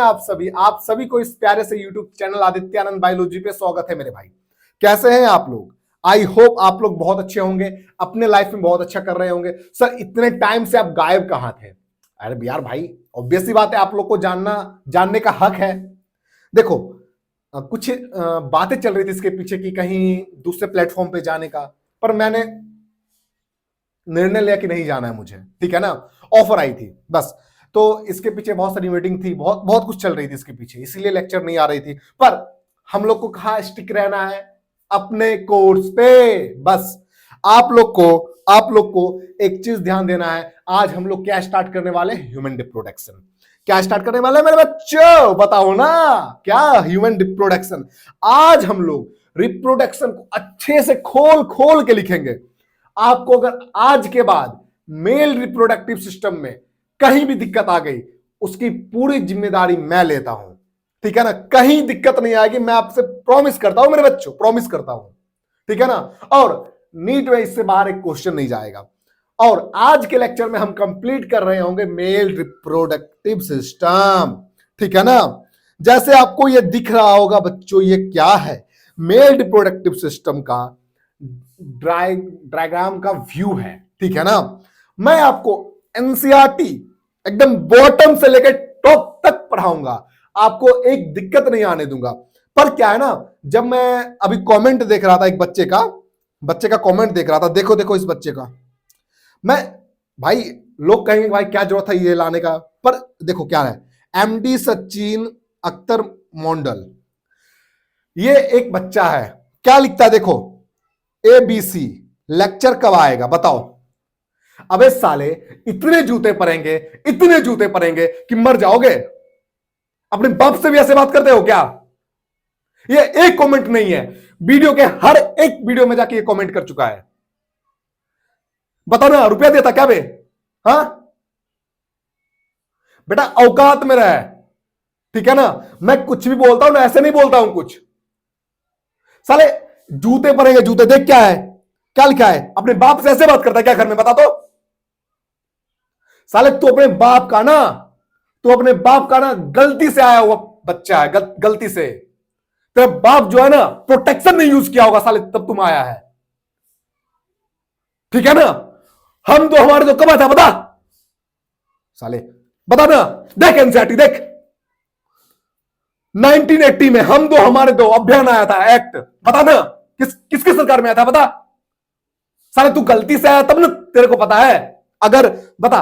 आप सभी को इस प्यारे से YouTube चैनल आदित्यानंद बायोलॉजी पे स्वागत है मेरे भाई। कैसे हैं आप लोग? आई होप आप लोग बहुत अच्छे होंगे, अपने लाइफ में बहुत अच्छा कर रहे होंगे। सर इतने टाइम से आप गायब कहां थे? अरे यार भाई, ऑब्वियस सी बात है, आप लोग को जानने का हक है। देखो, कुछ बातें चल रही थी इसके पीछे की कहीं दूसरे प्लेटफॉर्म पे जाने का, पर मैंने निर्णय लिया कि नहीं जाना है मुझे, ठीक है ना। ऑफर आई थी बस, तो इसके पीछे बहुत सारी मीटिंग थी, बहुत बहुत कुछ चल रही थी इसके पीछे, इसीलिए लेक्चर नहीं आ रही थी। पर हम लोग को कहा स्टिक रहना है अपने कोर्स पे। बस आप लोग को एक चीज ध्यान देना है। आज हम लोग क्या स्टार्ट करने वाले हैं? Human reproduction. क्या स्टार्ट करने वाले हैं मेरे बच्चों? बताओ ना, क्या? Human reproduction. आज हम लोग रिप्रोडक्शन को अच्छे से खोल खोल के लिखेंगे। आपको अगर आज के बाद मेल रिप्रोडक्टिव सिस्टम में कहीं भी दिक्कत आ गई, उसकी पूरी जिम्मेदारी मैं लेता हूं, ठीक है ना। कहीं दिक्कत नहीं आएगी, मैं आपसे प्रॉमिस करता हूं मेरे बच्चों, प्रॉमिस करता हूं, ठीक है ना। और नीट में इससे बाहर एक क्वेश्चन नहीं जाएगा। और आज के लेक्चर में हम कंप्लीट कर रहे होंगे मेल रिप्रोडक्टिव सिस्टम, ठीक है ना। जैसे आपको ये दिख रहा होगा बच्चों, ये क्या है? मेल रिप्रोडक्टिव सिस्टम का डायग्राम का व्यू है, ठीक है ना। मैं आपको एनसीईआरटी एकदम बॉटम से लेकर टॉप तक पढ़ाऊंगा, आपको एक दिक्कत नहीं आने दूंगा। पर क्या है ना, जब मैं अभी कमेंट देख रहा था, एक बच्चे का कमेंट देख रहा था, देखो देखो इस बच्चे का। मैं भाई, लोग कहेंगे भाई क्या जरूरत है ये लाने का, पर देखो क्या है। एमडी सचिन अख्तर मोंडल, ये एक बच्चा है, क्या लिखता है देखो, ABC लेक्चर कब आएगा बताओ। अबे साले, इतने जूते पड़ेंगे कि मर जाओगे। अपने बाप से भी ऐसे बात करते हो क्या? ये एक कमेंट नहीं है, वीडियो के हर एक वीडियो में जाके ये कमेंट कर चुका है। बताओ ना, रुपया देता क्या बे? हाँ बेटा, औकात में रह, ठीक है ना। मैं कुछ भी बोलता हूं ना, ऐसे नहीं बोलता हूं कुछ। साले जूते पड़ेंगे, जूते देख क्या है, क्या लिखा है? अपने बाप से ऐसे बात करता है क्या घर में? बता तो साले, तू अपने बाप का ना गलती से आया हुआ बच्चा है, गलती से। तेरा बाप जो है ना, प्रोटेक्शन नहीं यूज किया होगा साले, तब तुम आया है, ठीक है ना। हम तो हमारे तो कब आया था बता साले, बता ना। देख एनसीईआरटी देख, 1980 में हम दो हमारे दो अभियान आया था, एक्ट। बता ना, किसकी सरकार में आया था बता साले। तू गलती से आया तब ना तेरे को पता है। अगर बता,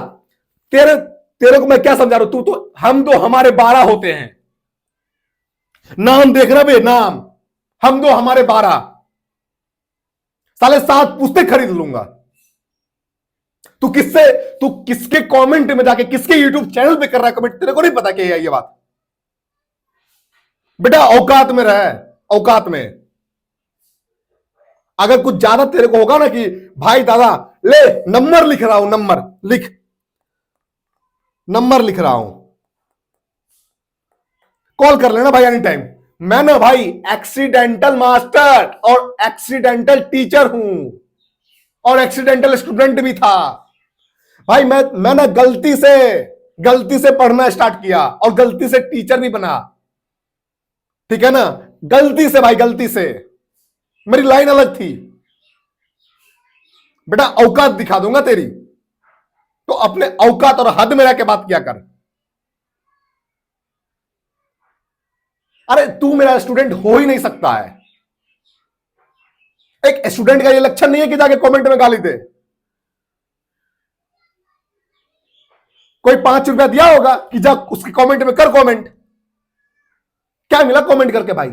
तेरे को मैं क्या समझा रहा हूं, तू तो हम दो हमारे 12 होते हैं। नाम देखना बे, नाम हम दो हमारे 12 साले, 7 पुस्ते खरीद लूंगा। तू किसके कमेंट में जाके, किसके यूट्यूब चैनल पे कर रहा है कमेंट? तेरे को नहीं पता क्या है ये बात? बेटा औकात में रह, औकात में। अगर कुछ ज्यादा तेरे को होगा ना कि भाई दादा ले, नंबर लिख रहा हूं, नंबर लिख रहा हूं, कॉल कर लेना भाई एनी टाइम। मैं ना भाई एक्सीडेंटल मास्टर और एक्सीडेंटल टीचर हूं, और एक्सीडेंटल स्टूडेंट भी था भाई। मैं ना गलती से पढ़ना स्टार्ट किया और गलती से टीचर भी बना, ठीक है ना। गलती से भाई, गलती से। मेरी लाइन अलग थी बेटा, औकात दिखा दूंगा तेरी, तो अपने औकात और हद में रह के बात किया कर। अरे तू मेरा स्टूडेंट हो ही नहीं सकता है। एक स्टूडेंट का ये लक्षण नहीं है कि जाके कमेंट में गाली दे। कोई 5 रुपया दिया होगा कि जा उसके कमेंट में कर कमेंट। क्या मिला कमेंट करके भाई?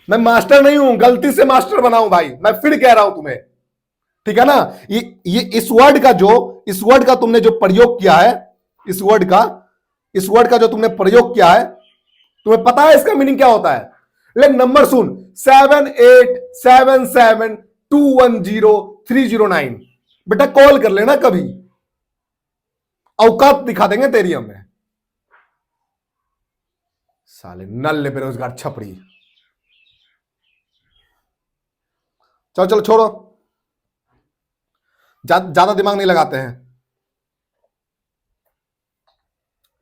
मैं मास्टर नहीं हूं, गलती से मास्टर बना हूं भाई, मैं फिर कह रहा हूं तुम्हें, ठीक है ना। ये इस वर्ड का तुमने जो प्रयोग किया है, इस वर्ड का जो तुमने प्रयोग किया है, तुम्हें पता है इसका मीनिंग क्या होता है? लेकिन नंबर सुन, 7877210309। बेटा कॉल कर लेना कभी, औकात दिखा देंगे तेरी हमें। साले नल्ले बेरोजगार छपड़ी। चलो चलो छोड़ो, ज्यादा दिमाग नहीं लगाते हैं,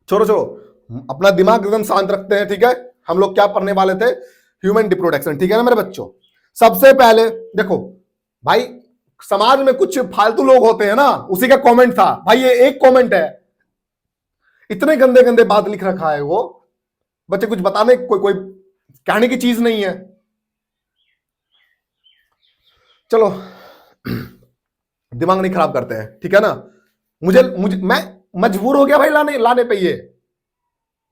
छोड़ो छोड़ो। अपना दिमाग एकदम शांत रखते हैं, ठीक है। हम लोग क्या पढ़ने वाले थे, ह्यूमन रिप्रोडक्शन, ठीक है ना मेरे बच्चों। सबसे पहले देखो भाई, समाज में कुछ फालतू लोग होते हैं ना, उसी का कमेंट था भाई, ये एक कमेंट है, इतने गंदे गंदे बात लिख रखा है वो, बच्चे कुछ बताने कोई कोई कहने की चीज नहीं है। चलो दिमाग नहीं खराब करते हैं, ठीक है ना। मुझे मुझे मैं मजबूर हो गया भाई लाने लाने पे, ये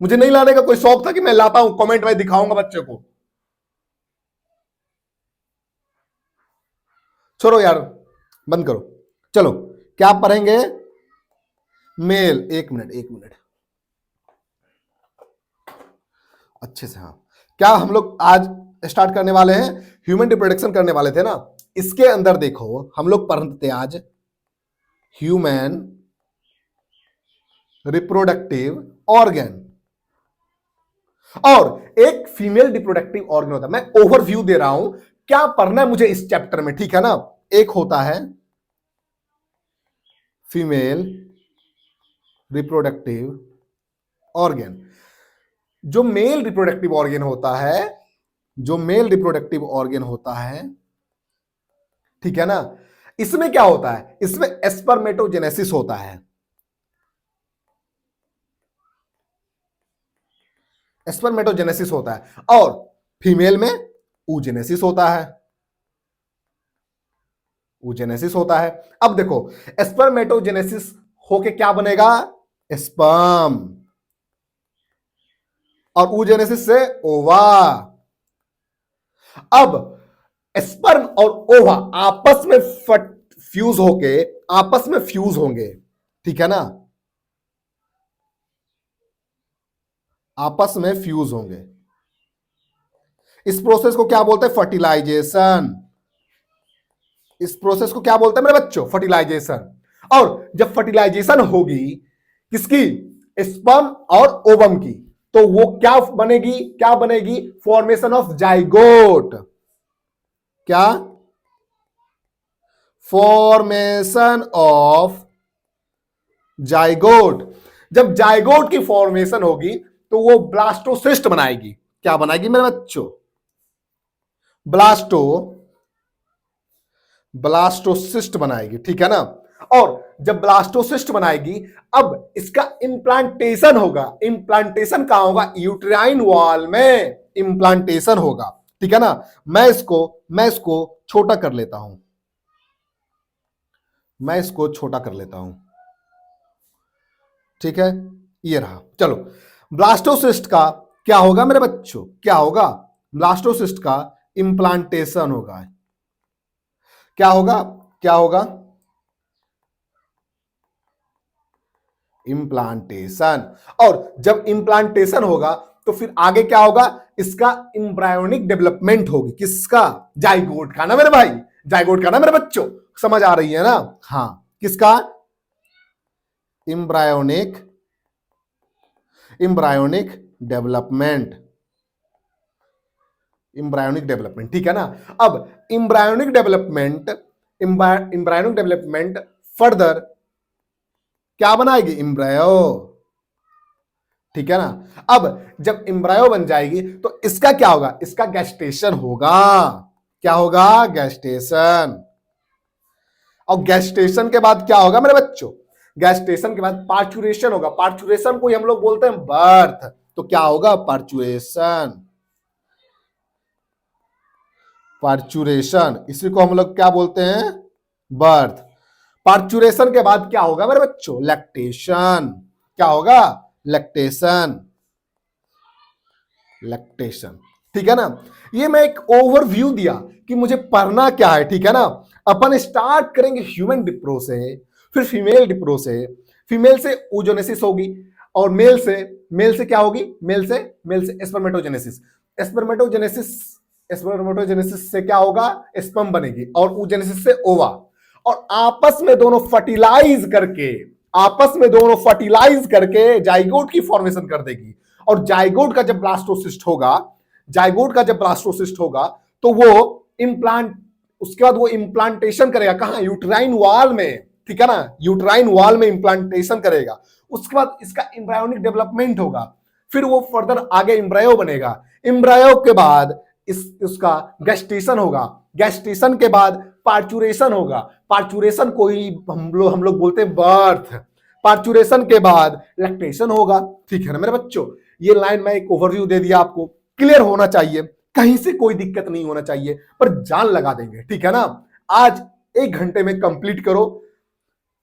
मुझे नहीं लाने का कोई शौक था कि मैं लाता हूं, कमेंट में दिखाऊंगा बच्चे को। छोड़ो यार, बंद करो। चलो क्या पढ़ेंगे, मेल, एक मिनट एक मिनट, अच्छे से। हाँ, क्या हम लोग आज स्टार्ट करने वाले हैं, ह्यूमन रिप्रोडक्शन करने वाले थे ना। इसके अंदर देखो हम लोग पढ़ते थे आज ह्यूमन रिप्रोडक्टिव ऑर्गन, और एक फीमेल रिप्रोडक्टिव ऑर्गन होता है। मैं ओवरव्यू दे रहा हूं क्या पढ़ना है मुझे इस चैप्टर में, ठीक है ना। एक होता है फीमेल रिप्रोडक्टिव ऑर्गन, जो मेल रिप्रोडक्टिव ऑर्गन होता है, जो मेल रिप्रोडक्टिव ऑर्गन होता है, ठीक है ना। इसमें क्या होता है, इसमें स्पर्मेटोजेनेसिस होता है, स्पर्मेटोजेनेसिस होता है, और फीमेल में oogenesis होता है, oogenesis होता है। अब देखो स्पर्मेटोजेनेसिस होके क्या बनेगा, स्पर्म, और oogenesis से ओवा। अब स्पर्म और ओवा आपस में फ्यूज होके, आपस में फ्यूज होंगे, ठीक है ना, आपस में फ्यूज होंगे। इस प्रोसेस को क्या बोलते हैं, फर्टिलाइजेशन। इस प्रोसेस को क्या बोलते हैं मेरे बच्चों, फर्टिलाइजेशन। और जब फर्टिलाइजेशन होगी किसकी, स्पर्म और ओवम की, तो वो क्या बनेगी, क्या बनेगी, फॉर्मेशन ऑफ जाइगोट। क्या, फॉर्मेशन ऑफ जाइगोट। जब जाइगोट की फॉर्मेशन होगी तो वो ब्लास्टोसिस्ट बनाएगी। क्या बनाएगी मेरे बच्चों, ब्लास्टोसिस्ट बनाएगी, ठीक है ना। और जब ब्लास्टोसिस्ट बनाएगी, अब इसका इंप्लांटेशन होगा। इंप्लांटेशन कहां होगा, यूट्राइन वॉल में इंप्लांटेशन होगा, ठीक है ना। मैं इसको छोटा कर लेता हूं, मैं इसको छोटा कर लेता हूं, ठीक है, ये रहा। चलो ब्लास्टोसिस्ट का क्या होगा मेरे बच्चों, क्या होगा, ब्लास्टोसिस्ट का इंप्लांटेशन होगा। क्या होगा, क्या होगा, इंप्लांटेशन। और जब इंप्लांटेशन होगा तो फिर आगे क्या होगा, इसका एम्ब्रायोनिक डेवलपमेंट होगी। किसका, जाइगोट का ना मेरे भाई, जाइगोट का ना मेरे बच्चों, समझ आ रही है ना। हाँ, किसका, embryonic, embryonic development, embryonic development, ठीक है ना। अब embryonic development, embryonic development further क्या बनाएगी, एम्ब्रायो, ठीक है ना। अब जब एम्ब्रायो बन जाएगी तो इसका क्या होगा, इसका गैस्टेशन होगा। क्या होगा, गैस्टेशन। और गैस्टेशन के बाद क्या होगा मेरे बच्चों, गैस्टेशन के बाद पार्चुरेशन होगा। पार्चुरेशन को हम लोग बोलते हैं बर्थ, तो क्या होगा, पार्चुरेशन, पार्चुरेशन, इसी को हम लोग क्या बोलते हैं, बर्थ। पार्चुरेशन के बाद क्या होगा मेरे बच्चों, लैक्टेशन। क्या होगा, लैक्टेशन, लैक्टेशन, ठीक है ना। ये मैं एक ओवरव्यू दिया कि मुझे पढ़ना क्या है, ठीक है ना। अपन स्टार्ट करेंगे ह्यूमन डिप्रो से, फिर फीमेल डिप्रो से, फीमेल से oogenesis होगी, और मेल से क्या होगी, मेल से स्पर्मेटोजेनेसिस। स्पर्मेटोजेनेसिस, स्पर्मेटोजेनेसिस से क्या होगा, स्पर्म बनेगी, और oogenesis से ओवा। और आपस में दोनों फर्टिलाइज करके, आपस में दोनों फर्टिलाइज करके जाइगोट की फॉर्मेशन कर देगी। और जाइगोट का जब ब्लास्टोसिस्ट होगा, जाइगोट का जब ब्लास्टोसिस्ट होगा तो वो इंप्लांट, उसके बाद वो इंप्लांटेशन करेगा कहां, यूट्राइन वॉल में, ठीक है ना, यूट्राइन वॉल में इंप्लांटेशन करेगा। उसके बाद इसका एम्ब्रायोनिक डेवलपमेंट होगा। फिर वो फर्दर आगे एम्ब्रायो बनेगा, एम्ब्रायो के बाद उसका गैस्टेशन होगा, गैस्टेशन के बाद पार्चुरेशन होगा, पार्चुरेशन को ही हम लोग बोलते हैं बर्थ, पार्चुरेशन के बाद लैक्टेशन होगा। ठीक है ना मेरे बच्चों, ये लाइन मैं एक ओवरव्यू दे दिया आपको, क्लियर होना चाहिए, कहीं से कोई दिक्कत नहीं होना चाहिए, पर जान लगा देंगे। ठीक है ना, आज 1 घंटे में कंप्लीट करो।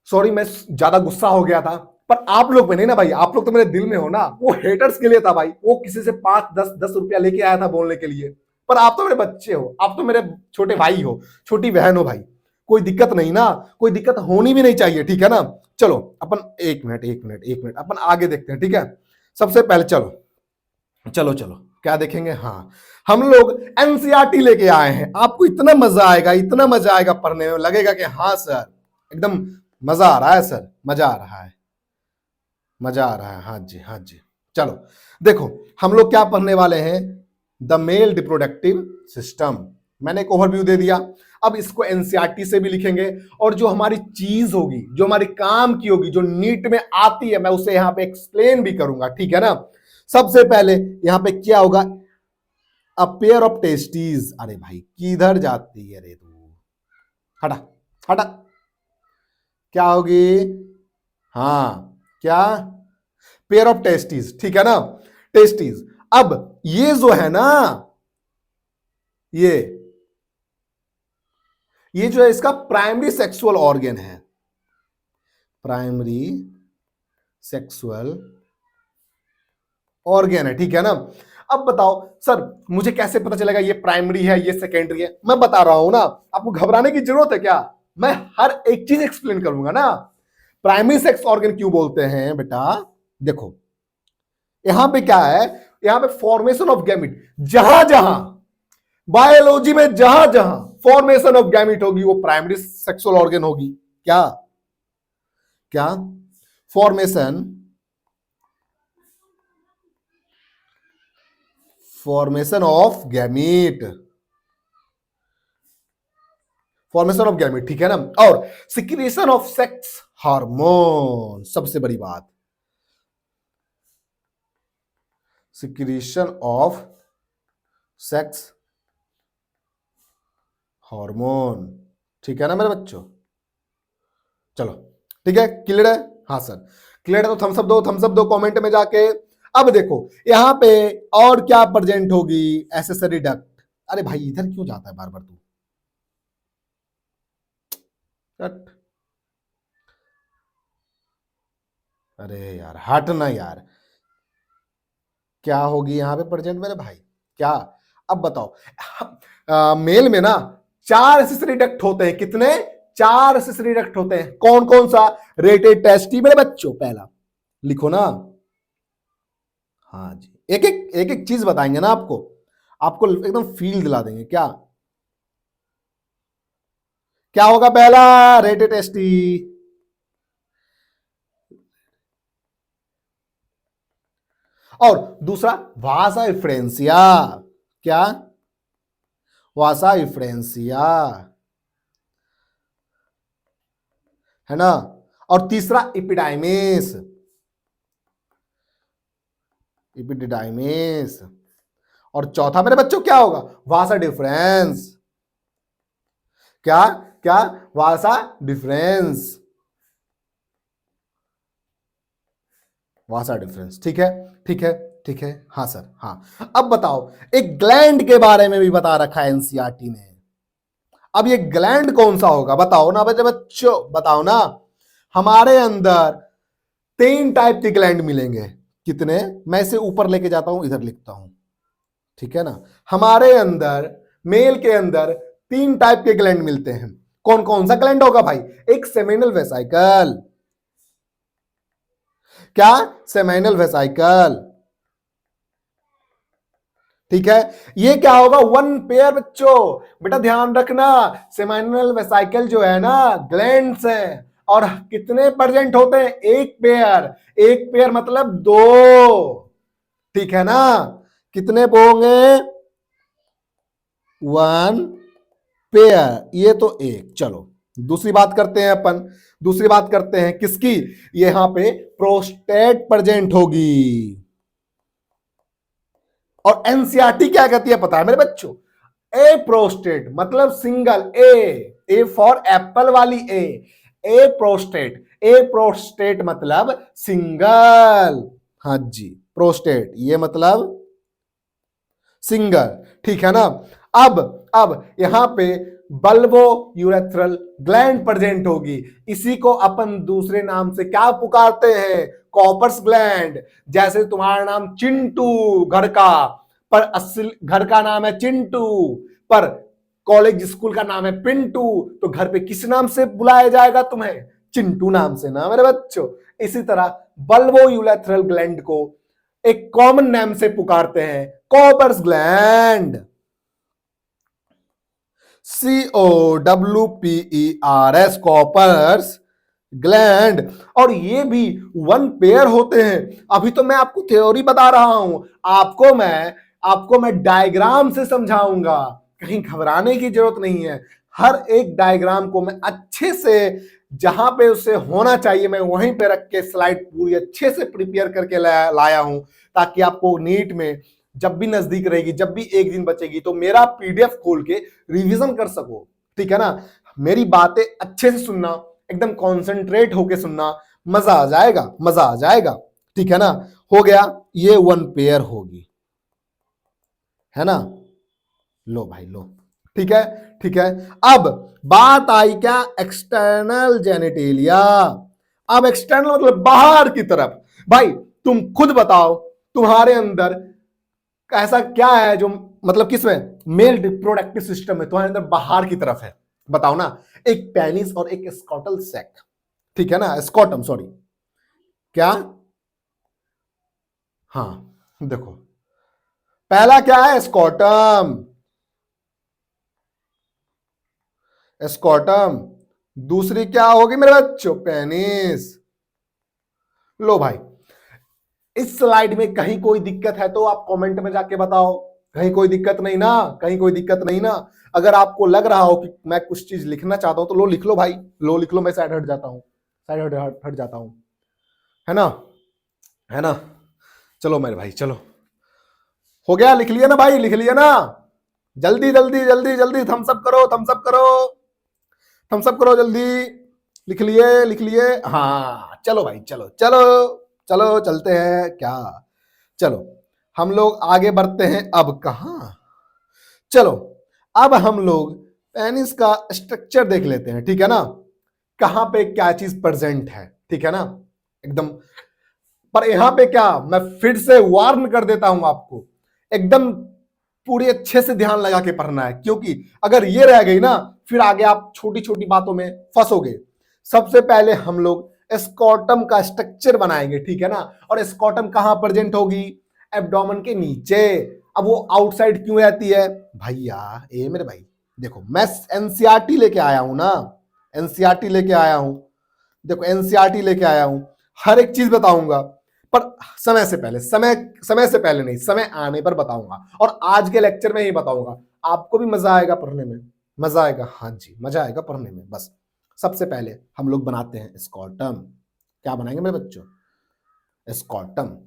सॉरी मैं ज्यादा गुस्सा हो गया था, पर आप लोग में नहीं ना भाई, आप लोग तो मेरे दिल में हो ना, वो हेटर्स के लिए था भाई, वो किसी से 5-10 रुपया लेके आया था बोलने के लिए, पर आप तो मेरे बच्चे हो, आप तो मेरे छोटे भाई हो, छोटी बहन हो भाई, कोई दिक्कत नहीं ना, कोई दिक्कत होनी भी नहीं चाहिए। ठीक है ना, चलो अपन 1 मिनट अपन आगे देखते हैं। ठीक है, सबसे पहले चलो चलो चलो क्या देखेंगे, हाँ हम लोग एनसीईआरटी लेके आए हैं, आपको इतना मजा आएगा, इतना मजा आएगा पढ़ने में, लगेगा कि हाँ सर एकदम मजा आ रहा है, सर मजा आ रहा है, मजा आ रहा है, हाँ जी हाँ जी। चलो देखो हम लोग क्या पढ़ने वाले हैं, द मेल रिप्रोडक्टिव सिस्टम, मैंने एक ओवरव्यू दे दिया। अब इसको एनसीईआरटी से भी लिखेंगे, और जो हमारी चीज होगी, जो हमारी काम की होगी, जो नीट में आती है, मैं उसे यहां पे एक्सप्लेन भी करूंगा। ठीक है ना, सबसे पहले यहां पे क्या होगा, अ पेयर ऑफ टेस्टीज, अरे भाई किधर जाती है रे तू, हटा हटा, क्या होगी, हाँ क्या, पेयर ऑफ टेस्टीज। ठीक है ना, टेस्टीज। अब ये जो है ना, ये जो है इसका प्राइमरी सेक्सुअल ऑर्गन है, प्राइमरी सेक्सुअल ऑर्गन है। ठीक है ना, अब बताओ सर मुझे कैसे पता चलेगा ये प्राइमरी है ये सेकेंडरी है, मैं बता रहा हूं ना, आपको घबराने की जरूरत है क्या, मैं हर एक चीज एक्सप्लेन करूंगा ना। प्राइमरी सेक्स ऑर्गन क्यों बोलते हैं बेटा, देखो यहां पे क्या है, यहां पे फॉर्मेशन ऑफ गैमिट, जहां जहां बायोलॉजी में जहां जहां फॉर्मेशन ऑफ गैमिट होगी वो प्राइमरी सेक्सुअल ऑर्गन होगी। क्या क्या, formation formation of gamete, formation of gamete. ठीक है ना, और सिक्रीशन ऑफ सेक्स हार्मोन, सबसे बड़ी बात, सिक्रीशन ऑफ सेक्स हार्मोन। ठीक है ना मेरे बच्चों, चलो ठीक है, क्लियर है, हाँ सर क्लियर है, तो थम्स अप दो कमेंट में जाके। अब देखो यहां पे और क्या प्रेजेंट होगी, एसेसरी डक्ट, अरे भाई इधर क्यों जाता है बार बार तू, अरे यार हट ना यार, क्या होगी यहां पे प्रेजेंट मेरे भाई, क्या, अब बताओ मेल में ना 4 एसेसरी डक्ट होते हैं, कितने, 4 एसेसरी डक्ट होते हैं, कौन कौन सा, रेटेड टेस्टी मेरे बच्चों, पहला लिखो ना, हाँ जी एक एक चीज बताएंगे ना आपको, आपको एकदम फील दिला देंगे, क्या क्या होगा, पहला रेटेड टेस्टी, और दूसरा वासा इफ्रेंसिया, क्या, वासा इफ्रेंसिया, है ना, और तीसरा इपिडाइमिस, इपिडिडाइमिस, और चौथा मेरे बच्चों क्या होगा, वासा डिफरेंस, क्या क्या, वासा डिफरेंस, वासा डिफरेंस। ठीक है ठीक है ठीक है, हाँ सर हाँ। अब बताओ एक ग्लैंड के बारे में भी बता रखा है एनसीईआरटी ने, अब ये ग्लैंड कौन सा होगा बताओ ना बच्चों, बताओ ना, हमारे अंदर 3 टाइप के ग्लैंड मिलेंगे, कितने, मैं इसे ऊपर लेके जाता हूं, इधर लिखता हूं, ठीक है ना, हमारे अंदर मेल के अंदर 3 टाइप के ग्लैंड मिलते हैं, कौन कौन सा ग्लैंड होगा भाई, एक सेमिनल वेसाइकल, क्या, सेमिनल वेसाइकल, ठीक है, ये क्या होगा, 1 पेयर बच्चों, बेटा ध्यान रखना, सेमिनल वेसाइकल जो है ना ग्लैंड्स है, और कितने प्रेजेंट होते हैं, 1 पेयर, 1 पेयर मतलब 2, ठीक है ना, कितने होंगे, 1 पेयर, ये तो एक, चलो दूसरी बात करते हैं अपन, दूसरी बात करते हैं किसकी, यहां पे प्रोस्टेट प्रेजेंट होगी, और एनसीईआरटी क्या कहती है पता है मेरे बच्चों? ए प्रोस्टेट मतलब सिंगल, ए फॉर एप्पल वाली ए प्रोस्टेट, ए प्रोस्टेट मतलब सिंगल। हाँ जी, प्रोस्टेट ये मतलब सिंगल, ठीक है ना। अब यहां पे बल्बो यूरेथ्रल ग्लैंड प्रेजेंट होगी, इसी को अपन दूसरे नाम से क्या पुकारते हैं? Cowper's gland. जैसे तुम्हारा नाम चिंटू घर का, पर असली घर का नाम है चिंटू, पर कॉलेज स्कूल का नाम है पिंटू, तो घर पे किस नाम से बुलाया जाएगा तुम्हें? चिंटू नाम से ना मेरे बच्चों। इसी तरह बल्बो यूरेथ्रल ग्लैंड को एक कॉमन नेम से पुकारते हैं Cowper's gland, COWPERS, Cowper's gland. और ये भी वन पेयर होते हैं। अभी तो मैं आपको थ्योरी बता रहा हूं, आपको मैं डायग्राम से समझाऊंगा, कहीं घबराने की जरूरत नहीं है। हर एक डायग्राम को मैं अच्छे से जहां पे उसे होना चाहिए मैं वहीं पे रख के स्लाइड पूरी अच्छे से प्रिपेयर करके लाया हूं, ताकि आपको नीट में जब भी नजदीक रहेगी, जब भी एक दिन बचेगी, तो मेरा पीडीएफ खोल के रिवीजन कर सको, ठीक है ना। मेरी बातें अच्छे से सुनना, एकदम कॉन्सेंट्रेट होके सुनना, मजा आ जाएगा, मजा आ जाएगा, ठीक है ना। हो गया, ये वन पेयर होगी, है ना। लो भाई लो, ठीक है, ठीक है। अब बात आई क्या? External genitalia. अब एक्सटर्नल मतलब बाहर की तरफ। भाई तुम खुद बताओ, तुम्हारे अंदर ऐसा क्या है जो मतलब किसमें मेल रिप्रोडक्टिव सिस्टम में तुम्हारे अंदर बाहर की तरफ है? बताओ ना। एक पेनिस और एक स्कॉटल सैक, ठीक है ना, स्कॉटम, सॉरी, क्या? हाँ देखो, पहला क्या है? Scrotum, scrotum. दूसरी क्या होगी मेरे बच्चों? पेनिस। लो भाई, इस स्लाइड में कहीं कोई दिक्कत है तो आप कमेंट में जाके बताओ। कहीं कोई दिक्कत नहीं ना? कहीं कोई दिक्कत नहीं ना? अगर आपको लग रहा हो कि मैं कुछ चीज लिखना चाहता हूं तो लो लिख लो भाई, लो लिख लो, मैं साइड हट जाता हूं, साइड हट जाता हूं, है ना, है ना। चलो मेरे भाई चलो, हो गया, लिख लिया ना भाई, लिख लिया ना? जल्दी जल्दी जल्दी जल्दी थम्स अप करो, थम्स अप करो, थम्स अप करो जल्दी। लिख लिए, लिख लिए, हाँ चलो भाई, चलो चलो चलो, चलते हैं क्या? चलो हम लोग आगे बढ़ते हैं। अब कहां? चलो अब हम लोग पेनिस का स्ट्रक्चर देख लेते हैं, ठीक है ना। कहां पे क्या चीज प्रेजेंट है, ठीक है ना, एकदम। पर यहां पे क्या, मैं फिर से वार्न कर देता हूं आपको, एकदम पूरी अच्छे से ध्यान लगा के पढ़ना है, क्योंकि अगर ये रह गई ना, फिर आगे आप छोटी छोटी बातों में फंसोगे। सबसे पहले हम लोग स्कॉटम का स्ट्रक्चर बनाएंगे, ठीक है ना। और स्कॉटम कहां प्रेजेंट होगी? एब्डोमेन के नीचे। अब वो आउटसाइड क्यों रहती है? भैया ए मेरे भाई, देखो मैं एनसीईआरटी लेके आया हूं ना, एनसीईआरटी लेके आया हूं, देखो एनसीईआरटी लेके आया हूं, हर एक चीज बताऊंगा, पर समय से पहले नहीं, समय आने पर बताऊंगा, और आज के लेक्चर में ही बताऊंगा। आपको भी मजा आएगा पढ़ने में, मजा आएगा, हाँ जी मजा आएगा पढ़ने में। बस सबसे पहले हम लोग बनाते हैं स्कॉटम। क्या बनाएंगे मेरे बच्चों? स्कॉटम।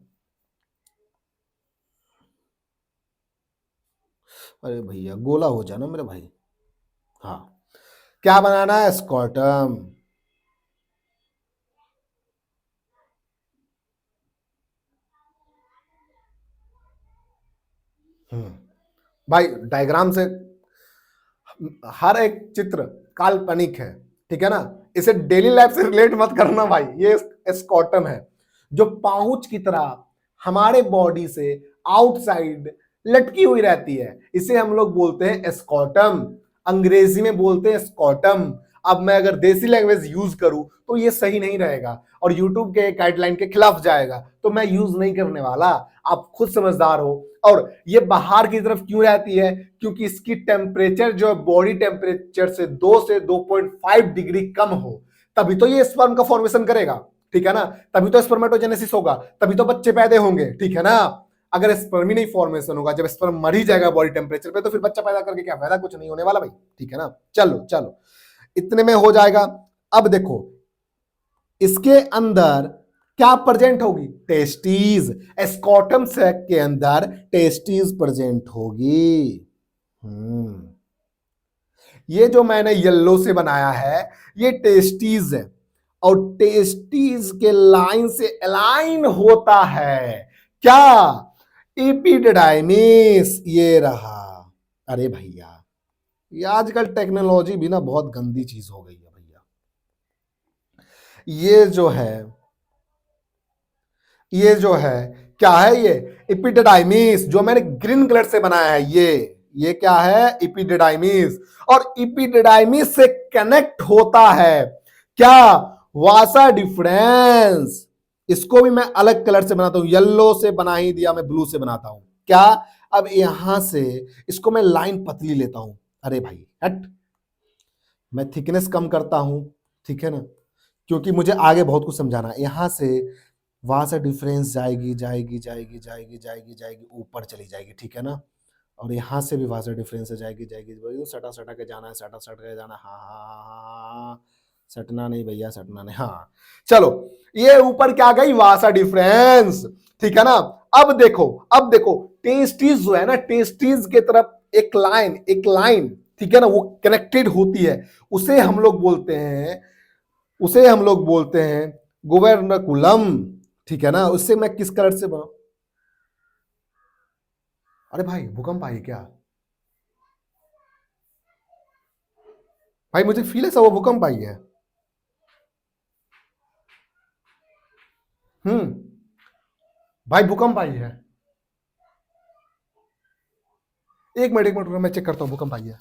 अरे भैया गोला हो जाना मेरे भाई। हाँ, क्या बनाना है? स्कॉटम। भाई डायग्राम से हर एक चित्र काल्पनिक है, ठीक है ना। इसे डेली लाइफ से रिलेट मत करना भाई। ये स्कॉटम है जो पाउच की तरह हमारे बॉडी से आउटसाइड लटकी हुई रहती है, इसे हम लोग बोलते हैं स्कॉटम, अंग्रेजी में बोलते हैं स्कॉटम। अब मैं अगर देसी लैंग्वेज यूज करूं तो ये सही नहीं रहेगा और यूट्यूब के गाइडलाइन के खिलाफ जाएगा, तो मैं यूज नहीं करने वाला। आप खुद समझदार हो। और ये बाहर की तरफ क्यों रहती है? क्योंकि इसकी टेम्परेचर जो बॉडी टेम्परेचर से 2 से 2.5 डिग्री कम हो, तभी तो ये स्पर्म का फॉर्मेशन करेगा, ठीक है ना। तभी तो स्पर्मेटोजेनेसिस होगा, तभी तो बच्चे पैदा होंगे, ठीक है ना। अगर स्पर्म ही नहीं फॉर्मेशन होगा, जब स्पर्म मर ही जाएगा बॉडी टेम्परेचर पे, तो फिर बच्चा पैदा करके क्या फायदा? कुछ नहीं होने वाला भाई, ठीक है ना। चलो चलो, इतने में हो जाएगा। अब देखो इसके अंदर क्या प्रेजेंट होगी? टेस्टीज। एस्कॉटम सैक के अंदर टेस्टीज प्रेजेंट होगी। ये जो मैंने येलो से बनाया है ये टेस्टीज है, और टेस्टीज के लाइन से अलाइन होता है क्या? एपिडिडाइमिस। ये रहा। अरे भैया, ये आजकल टेक्नोलॉजी भी ना बहुत गंदी चीज हो गई है भैया। ये जो है, ये जो है क्या है? ये एपिडिडाइमिस जो मैंने ग्रीन कलर से बनाया है, ये क्या है? एपिडिडाइमिस। और एपिडिडाइमिस से कनेक्ट होता है क्या? वासा डिफरेंस। इसको भी मैं अलग कलर से बनाता हूं, येलो से बना ही दिया, मैं ब्लू से बनाता हूं क्या? अब यहां से इसको मैं लाइन पतली लेता हूं। अरे भाई हट, मैं थिकनेस कम करता हूं, ठीक है ना, क्योंकि मुझे आगे बहुत कुछ समझाना है। यहां से वहां से डिफरेंस जाएगी जाएगी जाएगी जाएगी जाएगी जाएगी ऊपर चली जाएगी, ठीक है ना। और यहाँ से भी वहां से डिफरेंस जाएगी जाएगी, सटा सटा के जाना है, सटा सटा के जाना। हाँ हाँ हाँ हाँ, सटना नहीं भैया, सटना नहीं। हाँ चलो, ये ऊपर क्या गई? वासा डिफरेंस, ठीक है ना। अब देखो, अब देखो, टेस्टीज जो है ना, टेस्टीज के तरफ एक लाइन ठीक है ना, वो कनेक्टेड होती है। उसे हम लोग बोलते हैं, उसे हम लोग बोलते हैं गुबर्नकुलम, ठीक है ना। उससे मैं किस कलर से बना? अरे भाई भूकंप आई क्या? भाई मुझे फील है सब वो भूकंप आई है। हम्म, भाई भूकंप आई है। एक मिनट रुको, मैं चेक करता हूँ भूकंप आई है।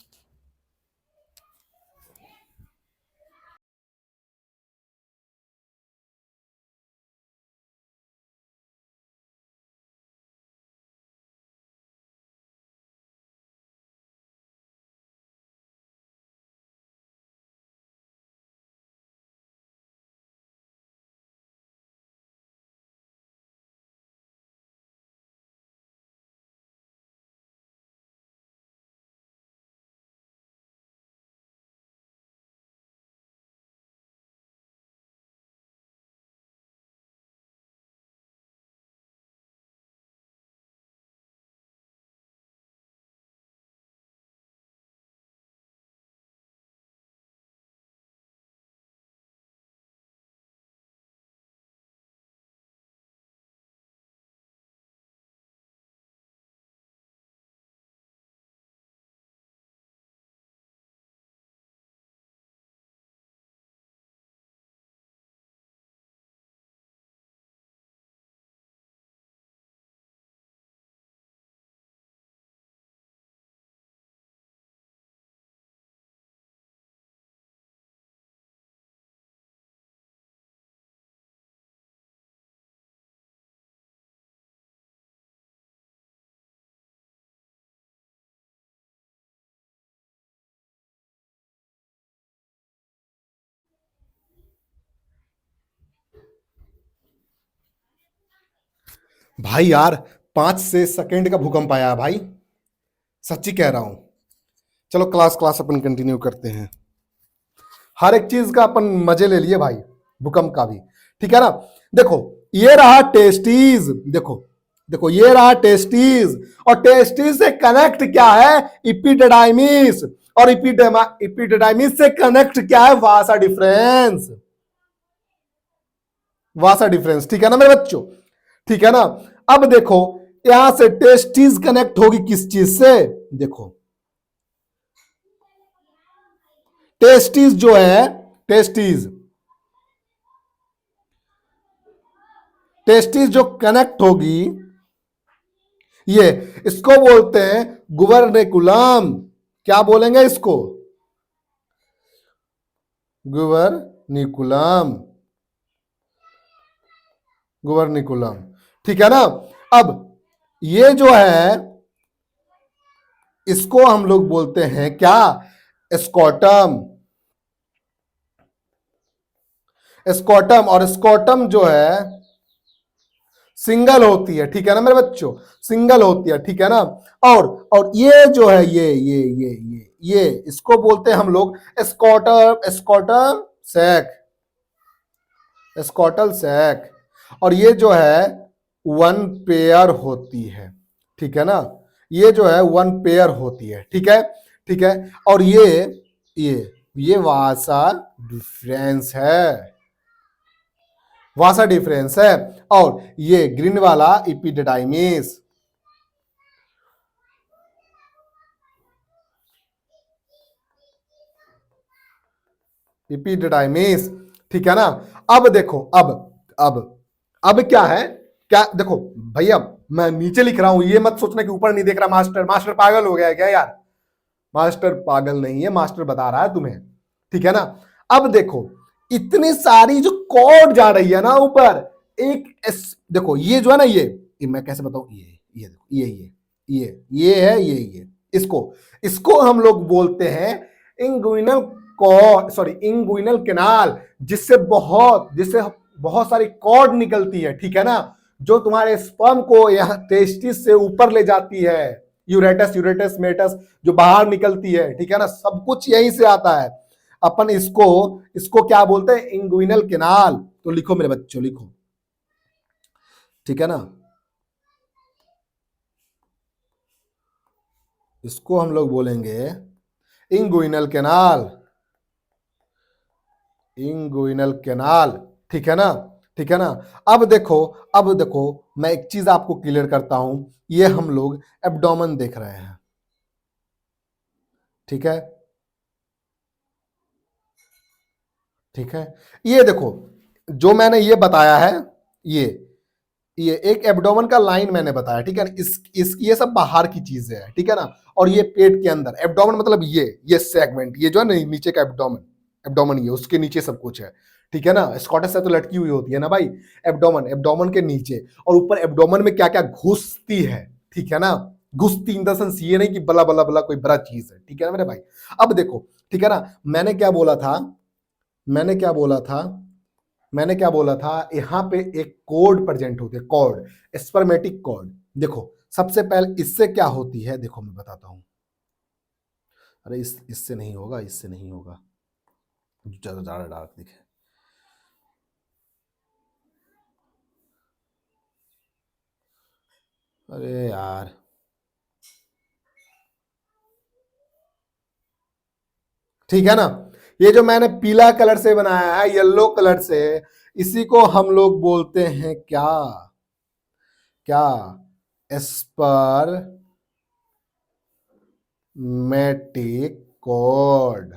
भाई यार 5 से सेकंड का भूकंप आया भाई, सच्ची कह रहा हूं। चलो क्लास क्लास अपन कंटिन्यू करते हैं। हर एक चीज का अपन मजे ले लिए भाई, भूकंप का भी, ठीक है ना। देखो ये रहा टेस्टीज, देखो देखो ये रहा टेस्टीज, और टेस्टीज से कनेक्ट क्या है? इपिडिडाइमिस। और इपिडिडाइमिस से कनेक्ट क्या है? वासा डिफरेंस। वासा डिफरेंस, ठीक है ना मेरे बच्चों, ठीक है ना। अब देखो यहां से टेस्टीज कनेक्ट होगी किस चीज से? देखो टेस्टीज जो है, टेस्टीज, टेस्टीज जो कनेक्ट होगी, ये इसको बोलते हैं गुबर्नेकुलम। क्या बोलेंगे इसको? गुबर्निकुलम, गुबर्निकुलम, ठीक है ना। अब ये जो है इसको हम लोग बोलते हैं क्या? स्कॉटम। स्कॉटम, और स्कॉटम जो है सिंगल होती है, ठीक है ना मेरे बच्चों, सिंगल होती है, ठीक है ना। और ये जो है ये इसको बोलते हैं हम लोग स्कॉटर, स्कॉटर सैक, स्कॉटल सैक। और ये जो है वन पेयर होती है, ठीक है ना, ये जो है वन पेयर होती है, ठीक है, ठीक है। और ये वासा डिफरेंस है, वासा डिफरेंस है। और ये ग्रीन वाला इपिडिडाइमिस, इपिडिडाइमिस, ठीक है ना। अब देखो, अब क्या है, क्या देखो भैया, मैं नीचे लिख रहा हूं, ये मत सोचना कि ऊपर नहीं देख रहा। मास्टर मास्टर पागल हो गया है क्या यार? मास्टर पागल नहीं है, मास्टर बता रहा है तुम्हें, ठीक है ना। अब देखो इतनी सारी जो कॉर्ड जा रही है ना ऊपर, देखो ये जो है ना, ये मैं कैसे बताऊं, ये देखो, ये है, ये इसको हम लोग बोलते हैं inguinal cord, sorry inguinal canal, जिससे बहुत सारी कॉर्ड निकलती है, ठीक है ना, जो तुम्हारे स्पर्म को यहां टेस्टिस से ऊपर ले जाती है, यूरेटस मेटस जो बाहर निकलती है, ठीक है ना, सब कुछ यहीं से आता है। अपन इसको क्या बोलते हैं, इंगुइनल कैनाल। तो लिखो मेरे बच्चों, लिखो, ठीक है ना, इसको हम लोग बोलेंगे इंगुइनल कैनाल, इंगुइनल कैनाल, ठीक है ना, ठीक है ना। अब देखो मैं एक चीज आपको क्लियर करता हूं, ये हम लोग एब्डोमेन देख रहे हैं, ठीक है, ठीक है। ये देखो जो मैंने ये बताया है, ये ये एक एब्डोमेन का लाइन मैंने बताया, ठीक है ना, इस ये सब बाहर की चीजें हैं, ठीक है ना। और ये पेट के अंदर एब्डोमेन मतलब ये सेगमेंट, ये जो है ना नीचे का एब्डोमेन, एब्डोमेन ये उसके नीचे सब कुछ है, ठीक है ना। स्कॉटस से तो लटकी हुई होती है ना भाई, एब्डोमेन के नीचे, और ऊपर एब्डोमेन में क्या क्या घुसती है, ठीक है ना। घुसती इन द सेंस ये नहीं कि बला बला बला कोई बड़ा चीज है, ठीक है ना मेरे भाई। अब देखो, ठीक है ना, मैंने क्या बोला था, मैंने क्या बोला था, मैंने क्या बोला था, यहां पे एक कोड प्रेजेंट होती है, कोड, स्पर्मेटिक कोड। देखो सबसे पहले इससे क्या होती है, देखो मैं बताता हूं। अरे इससे नहीं होगा, इससे नहीं होगा, ज्यादा ज्यादा डार्क दिखे। अरे यार, ठीक है ना, ये जो मैंने पीला कलर से बनाया है, येलो कलर से, इसी को हम लोग बोलते हैं क्या, क्या, स्पर्मेटिक कोड।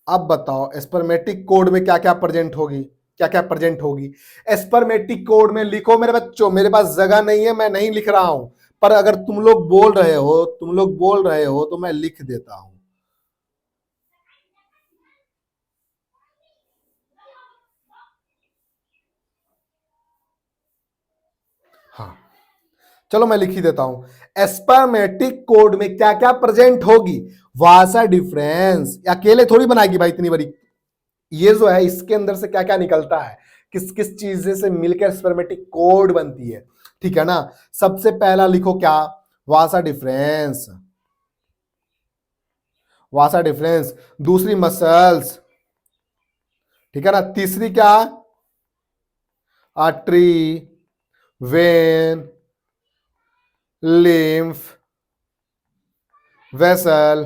अब बताओ स्पर्मेटिक कोड में क्या क्या प्रेजेंट होगी, क्या क्या प्रेजेंट होगी। स्पर्मेटिक कोड में लिखो मेरे बच्चों, मेरे पास जगह नहीं है, मैं नहीं लिख रहा हूं, पर अगर तुम लोग बोल रहे हो, तो मैं लिख देता हूं। हाँ चलो मैं लिख ही देता हूं। स्पर्मेटिक कोड में क्या क्या प्रेजेंट होगी, वासा डिफरेंस, अकेले थोड़ी बनाएगी भाई इतनी बड़ी, ये जो है इसके अंदर से क्या क्या निकलता है, किस किस चीज से मिलकर स्पर्मेटिक कोड बनती है, ठीक है ना। सबसे पहला लिखो क्या, वासा डिफरेंस, वासा डिफरेंस। दूसरी मसल्स, ठीक है ना। तीसरी क्या, artery, when, lymph, vessel,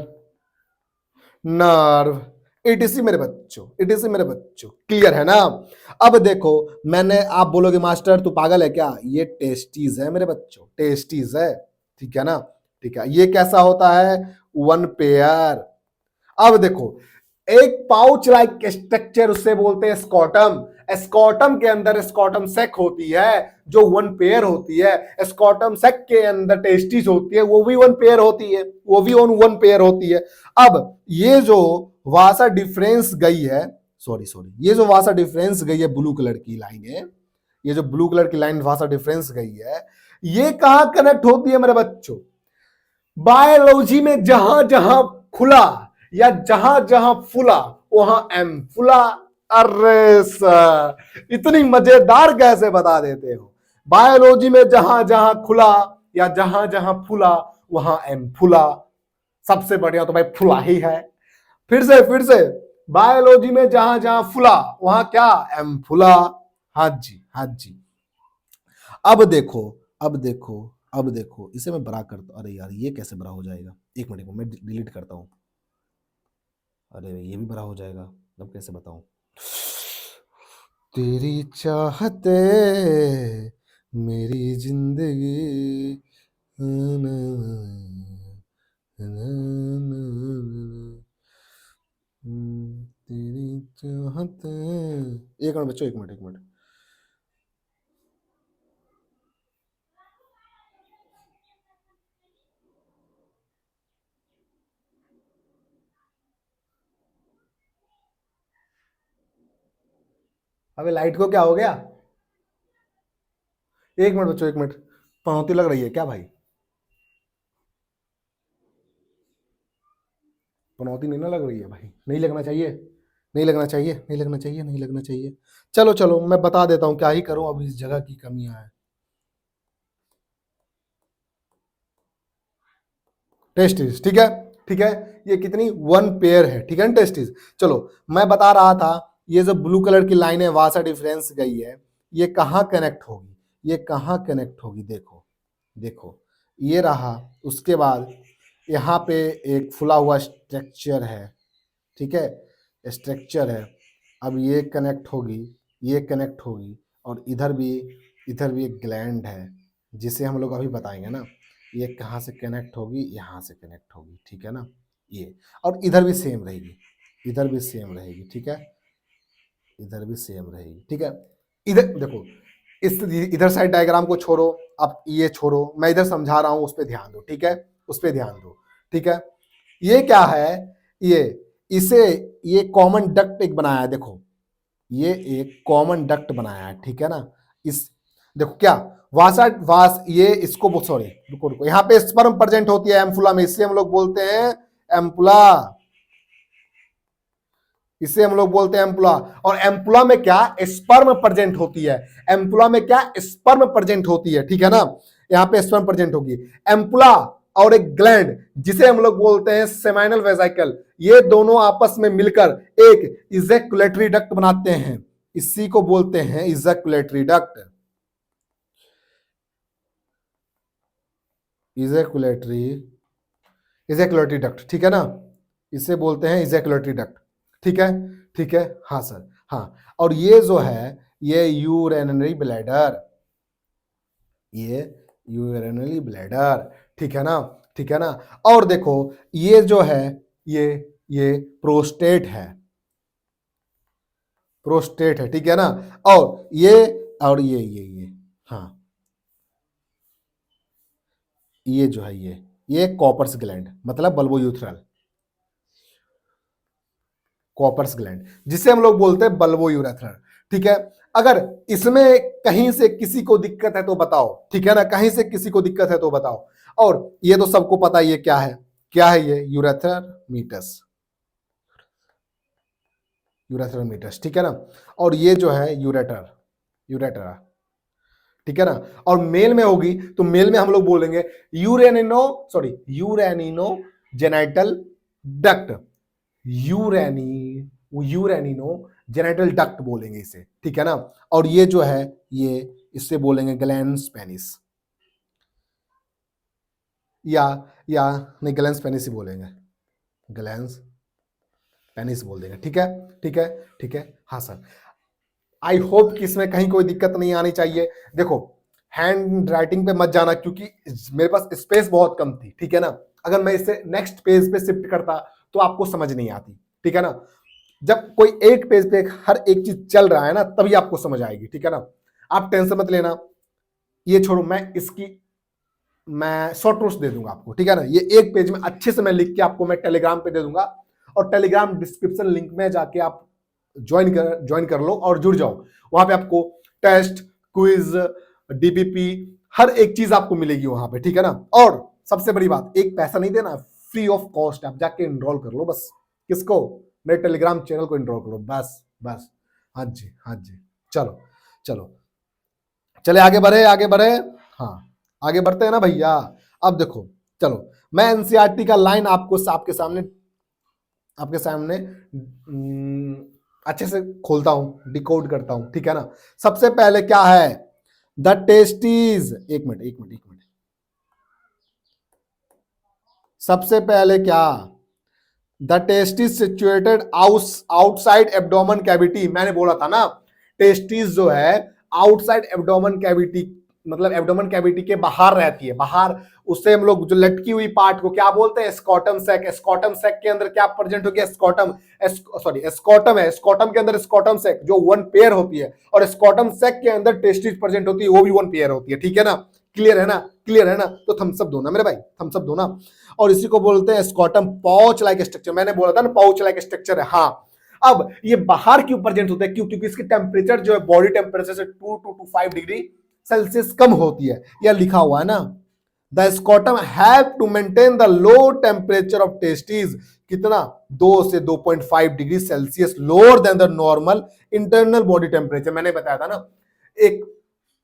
nerve, etc. मेरे बच्चों, इटीसी मेरे बच्चों, क्लियर है ना। अब देखो मैंने, आप बोलोगे मास्टर तू पागल है क्या, ये टेस्टीज है मेरे बच्चों, टेस्टीज है, ठीक है ना, ठीक है। ये कैसा होता है, वन पेयर। अब देखो एक पाउच लाइक स्ट्रक्चर, उससे बोलते हैं स्कॉटम। स्कॉटम के अंदर स्कॉटम सेक होती है जो वन पेयर होती है, स्कॉटम सेक के अंदर टेस्टिस होती है, वो भी वन पेयर होती है, वो भी वन पेयर होती है। अब ये जो वासा डिफरेंस गई है, सॉरी ये जो वासा डिफरेंस गई है, ब्लू कलर की लाइन है, ये जो ब्लू कलर की लाइन वासा डिफरेंस गई है, ये कहां कनेक्ट होती है मेरे बच्चों, बायोलॉजी में जहां जहां खुला या जहां जहां फूला वहां एम फूला। अरे सर इतनी मजेदार कैसे बता देते हो, बायोलॉजी में जहां जहां खुला या जहां जहां फूला वहां एम फूला। सबसे बढ़िया तो भाई फुला ही है। फिर से बायोलॉजी में जहां जहां फुला वहां क्या, एम फुला। हाँ जी, हाँ जी। अब देखो, अब देखो, अब देखो, इसे मैं बड़ा करता, अरे यार ये कैसे बड़ा हो जाएगा, एक मिनट को मैं डिलीट करता हूँ। अरे ये भी बड़ा हो जाएगा, अब कैसे बताऊं। तेरी चाहते मेरी जिंदगी, तेरी चाहते, एक मिनट बच्चों, एक मिनट, एक मिनट। अबे लाइट को क्या हो गया, एक मिनट बच्चों, एक मिनट। पनौती लग रही है क्या भाई, पनौती नहीं ना लग रही है भाई, नहीं लगना चाहिए, नहीं लगना चाहिए, नहीं लगना चाहिए, नहीं लगना चाहिए। चलो चलो मैं बता देता हूँ क्या ही करूँ, अब इस जगह की कमियां है। टेस्टिस, ठीक है, ठीक है। ये कितनी, वन पेयर है, ठीक है ना टेस्टिस। चलो मैं बता रहा था, ये जो ब्लू कलर की लाइन है वहां से डिफरेंस गई है, ये कहाँ कनेक्ट होगी, ये कहाँ कनेक्ट होगी, देखो, देखो, ये रहा। उसके बाद यहाँ पे एक फुला हुआ स्ट्रक्चर है, ठीक है, स्ट्रक्चर है। अब ये कनेक्ट होगी, ये कनेक्ट होगी, और इधर भी एक ग्लैंड है, जिसे हम लोग अभी बताएंगे ना। ये कहाँ से कनेक्ट होगी, यहाँ से कनेक्ट होगी, ठीक है ना, ये। और इधर भी सेम रहेगी, इधर भी सेम रहेगी, ठीक है, इधर भी सेम रहेगी, ठीक है। इधर देखो, इस इधर साइड डायग्राम को छोड़ो, अब ये छोड़ो, मैं इधर समझा रहा हूं, उस पर ध्यान दो, ठीक है, उस पर ध्यान दो, ठीक है। ये क्या है, ये, इसे, ये कॉमन डक्ट एक बनाया है, देखो, ये एक कॉमन डक्ट बनाया है, ठीक है ना। इस, देखो क्या, वासा वास, ये इसको, सॉरी रुको रुको, यहाँ पे स्पर्म प्रेजेंट होती है एम्पुला में, इससे हम लोग बोलते हैं एम्पुला, इसे हम लोग बोलते हैं एम्पुला। और एम्पुला में क्या, स्पर्म प्रेजेंट होती है, एम्पुला में क्या, स्पर्म प्रेजेंट होती है, ठीक है ना, यहाँ पे स्पर्म प्रेजेंट होगी। एम्पुला और एक ग्लैंड, जिसे हम लोग बोलते हैं सेमाइनल वेसिकल, ये दोनों आपस में मिलकर एक इजैकुलेटरी डक्ट बनाते हैं, इसी को बोलते हैं ejaculatory duct, ejaculatory, ejaculatory duct, ठीक है ना, इसे बोलते हैं इजैकुलेटरी डक्ट, ठीक है, ठीक है, हाँ सर, हाँ। और ये जो है, ये यूरेनरी ब्लैडर, ये यूरेनरी ब्लैडर, ठीक है ना, ठीक है ना। और देखो, ये जो है, ये ये प्रोस्टेट है, प्रोस्टेट है, ठीक है ना। और ये, और ये, हाँ, ये जो है, ये कॉपर्स ग्लैंड, मतलब बल्बोयूथरल, कॉपर्स ग्लैंड, जिसे हम लोग बोलते हैं बल्बो यूरेथ्रल, ठीक है। अगर इसमें कहीं से किसी को दिक्कत है तो बताओ, ठीक है ना, कहीं से किसी को दिक्कत है तो बताओ। और ये तो सबको पता, ये क्या है, क्या है, ये यूरेथ्रल मीटस, यूरेथ्रल मीटस, ठीक है ना। और ये जो है यूरेटर, यूरेटरा, ठीक है ना। और मेल में होगी तो मेल में हम लोग बोलेंगे urino, sorry urinogenital duct, यूरेनी यूरेनिनो जेनेटल डक्ट बोलेंगे इसे, ठीक है ना। और ये जो है, ये इससे बोलेंगे ग्लैंस पेनिस, या या नहीं, ग्लैंस पेनिस ही बोलेंगे, ग्लैंस पेनिस बोल देंगे, ठीक है, ठीक है, ठीक है, हाँ सर। आई होप कि इसमें कहीं कोई दिक्कत नहीं आनी चाहिए। देखो, हैंड राइटिंग पे मत जाना, क्योंकि मेरे पास स्पेस बहुत कम थी, ठीक है ना। अगर मैं इसे नेक्स्ट पेज पे शिफ्ट करता तो आपको समझ नहीं आती, ठीक है ना। जब कोई एक पेज पे हर एक चीज चल रहा है ना, तभी आपको समझ आएगी, ठीक है ना। आप टेंशन मत लेना, ये छोड़ो, मैं शॉर्ट नोट्स दे दूंगा आपको, ठीक है ना। ये एक पेज में अच्छे से मैं लिख के आपको मैं टेलीग्राम पे दे दूंगा, और टेलीग्राम डिस्क्रिप्शन लिंक में जाके आप ज्वाइन कर लो और जुड़ जाओ। वहां पे आपको टेस्ट, क्विज, डीपीपी, हर एक चीज आपको मिलेगी वहां पे, ठीक है ना। और सबसे बड़ी बात, एक पैसा नहीं देना, फ्री ऑफ कॉस्ट आप जाके इनरोल कर लो बस। किसको, मेरे टेलीग्राम चैनल को इनरोल करो, बस बस। हाँ जी, हाँ जी, चलो चलो, चले आगे बढ़े, आगे बढ़े, हाँ, आगे बढ़ते हैं ना भैया। अब देखो, चलो मैं एनसीईआरटी का लाइन आपको आपके सामने अच्छे से खोलता हूं, डिकोड करता हूं, ठीक है ना। सबसे पहले क्या है, द टेस्टीज, एक मिनट एक मिनट एक मिनट, सबसे पहले क्या, the testis situated outside abdomen cavity, मैंने बोला था ना टेस्टिस जो है आउटसाइड एब्डोमेन कैविटी, मतलब एब्डोमेन कैविटी के बाहर रहती है, बाहर, उससे हम लोग जो लटकी हुई पार्ट को क्या बोलते हैं, स्कॉटम सैक। स्कॉटम सैक के अंदर क्या प्रेजेंट हो गया, स्कॉटम, सॉरी स्कॉटम है, स्कॉटम के अंदर स्कॉटम सैक जो वन पेयर होती है, और स्कॉटम सैक के अंदर टेस्टिस प्रेजेंट होती है, वो भी वन पेयर होती है, ठीक है ना। क्लियर है ना, क्लियर है ना, तो थम्स अप दो ना मेरे भाई, थम्स अप दो ना। और इसी को बोलते हैं स्कॉटम पाउच लाइक स्ट्रक्चर, मैंने बोला था ना पाउच लाइक स्ट्रक्चर है। हाँ, अब ये बाहर क्यों प्रेजेंट होता है, क्यों, क्योंकि इसकी टेम्परेचर जो है बॉडी टेम्परेचर से 2 to 5 डिग्री सेल्सियस कम होती है, यह लिखा हुआ है ना। The scrotum have to maintain the low temperature of testes, कितना, 2 से 2.5 degree Celsius lower than the normal internal body temperature. मैंने बताया था ना, एक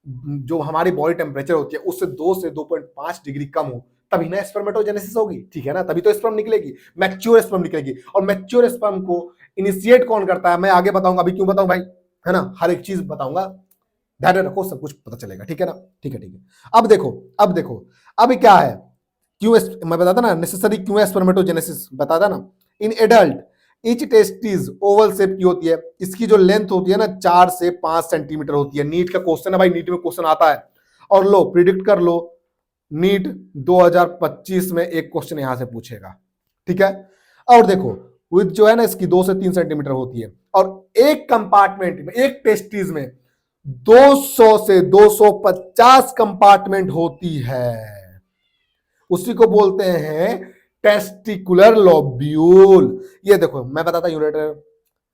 जो हमारी बॉडी टेम्परेचर होती है उससे 2 से 2.5 डिग्री कम हो, तभी ना स्पर्मेटोजेनेसिस होगी, ठीक है ना, तभी तो स्पर्म निकलेगी, मैच्योर स्पर्म निकलेगी। और मैच्योर स्पर्म को इनिशिएट कौन करता है, मैं आगे बताऊंगा, अभी क्यों बताऊं भाई, है ना, हर एक चीज बताऊंगा, ध्यान रखो, सब कुछ पता चलेगा, ठीक है ना, ठीक है ठीक है। अब देखो, अब देखो, अब क्या है, क्यों, मैं बताता ना नेसेसरी क्यों स्पर्मेटोजेनेसिस, बताता ना। In adult etch testis Oval shape की होती है, इसकी जो लेंथ होती है ना 4 से 5 सेंटीमीटर होती है। नीट का क्वेश्चन है भाई, नीट में क्वेश्चन आता है, और लो प्रिडिक्ट कर लो, नीट 2025 में एक क्वेश्चन यहां से पूछेगा, ठीक है। और देखो विथ जो है ना इसकी 2 से 3 सेंटीमीटर होती है, और एक कंपार्टमेंट में, एक टेस्टिस में 200 से 250 कंपार्टमेंट होती है, उसी को बोलते हैं टेस्टिकुलर लोब्यूल। ये देखो मैं बताता, यूरेटर,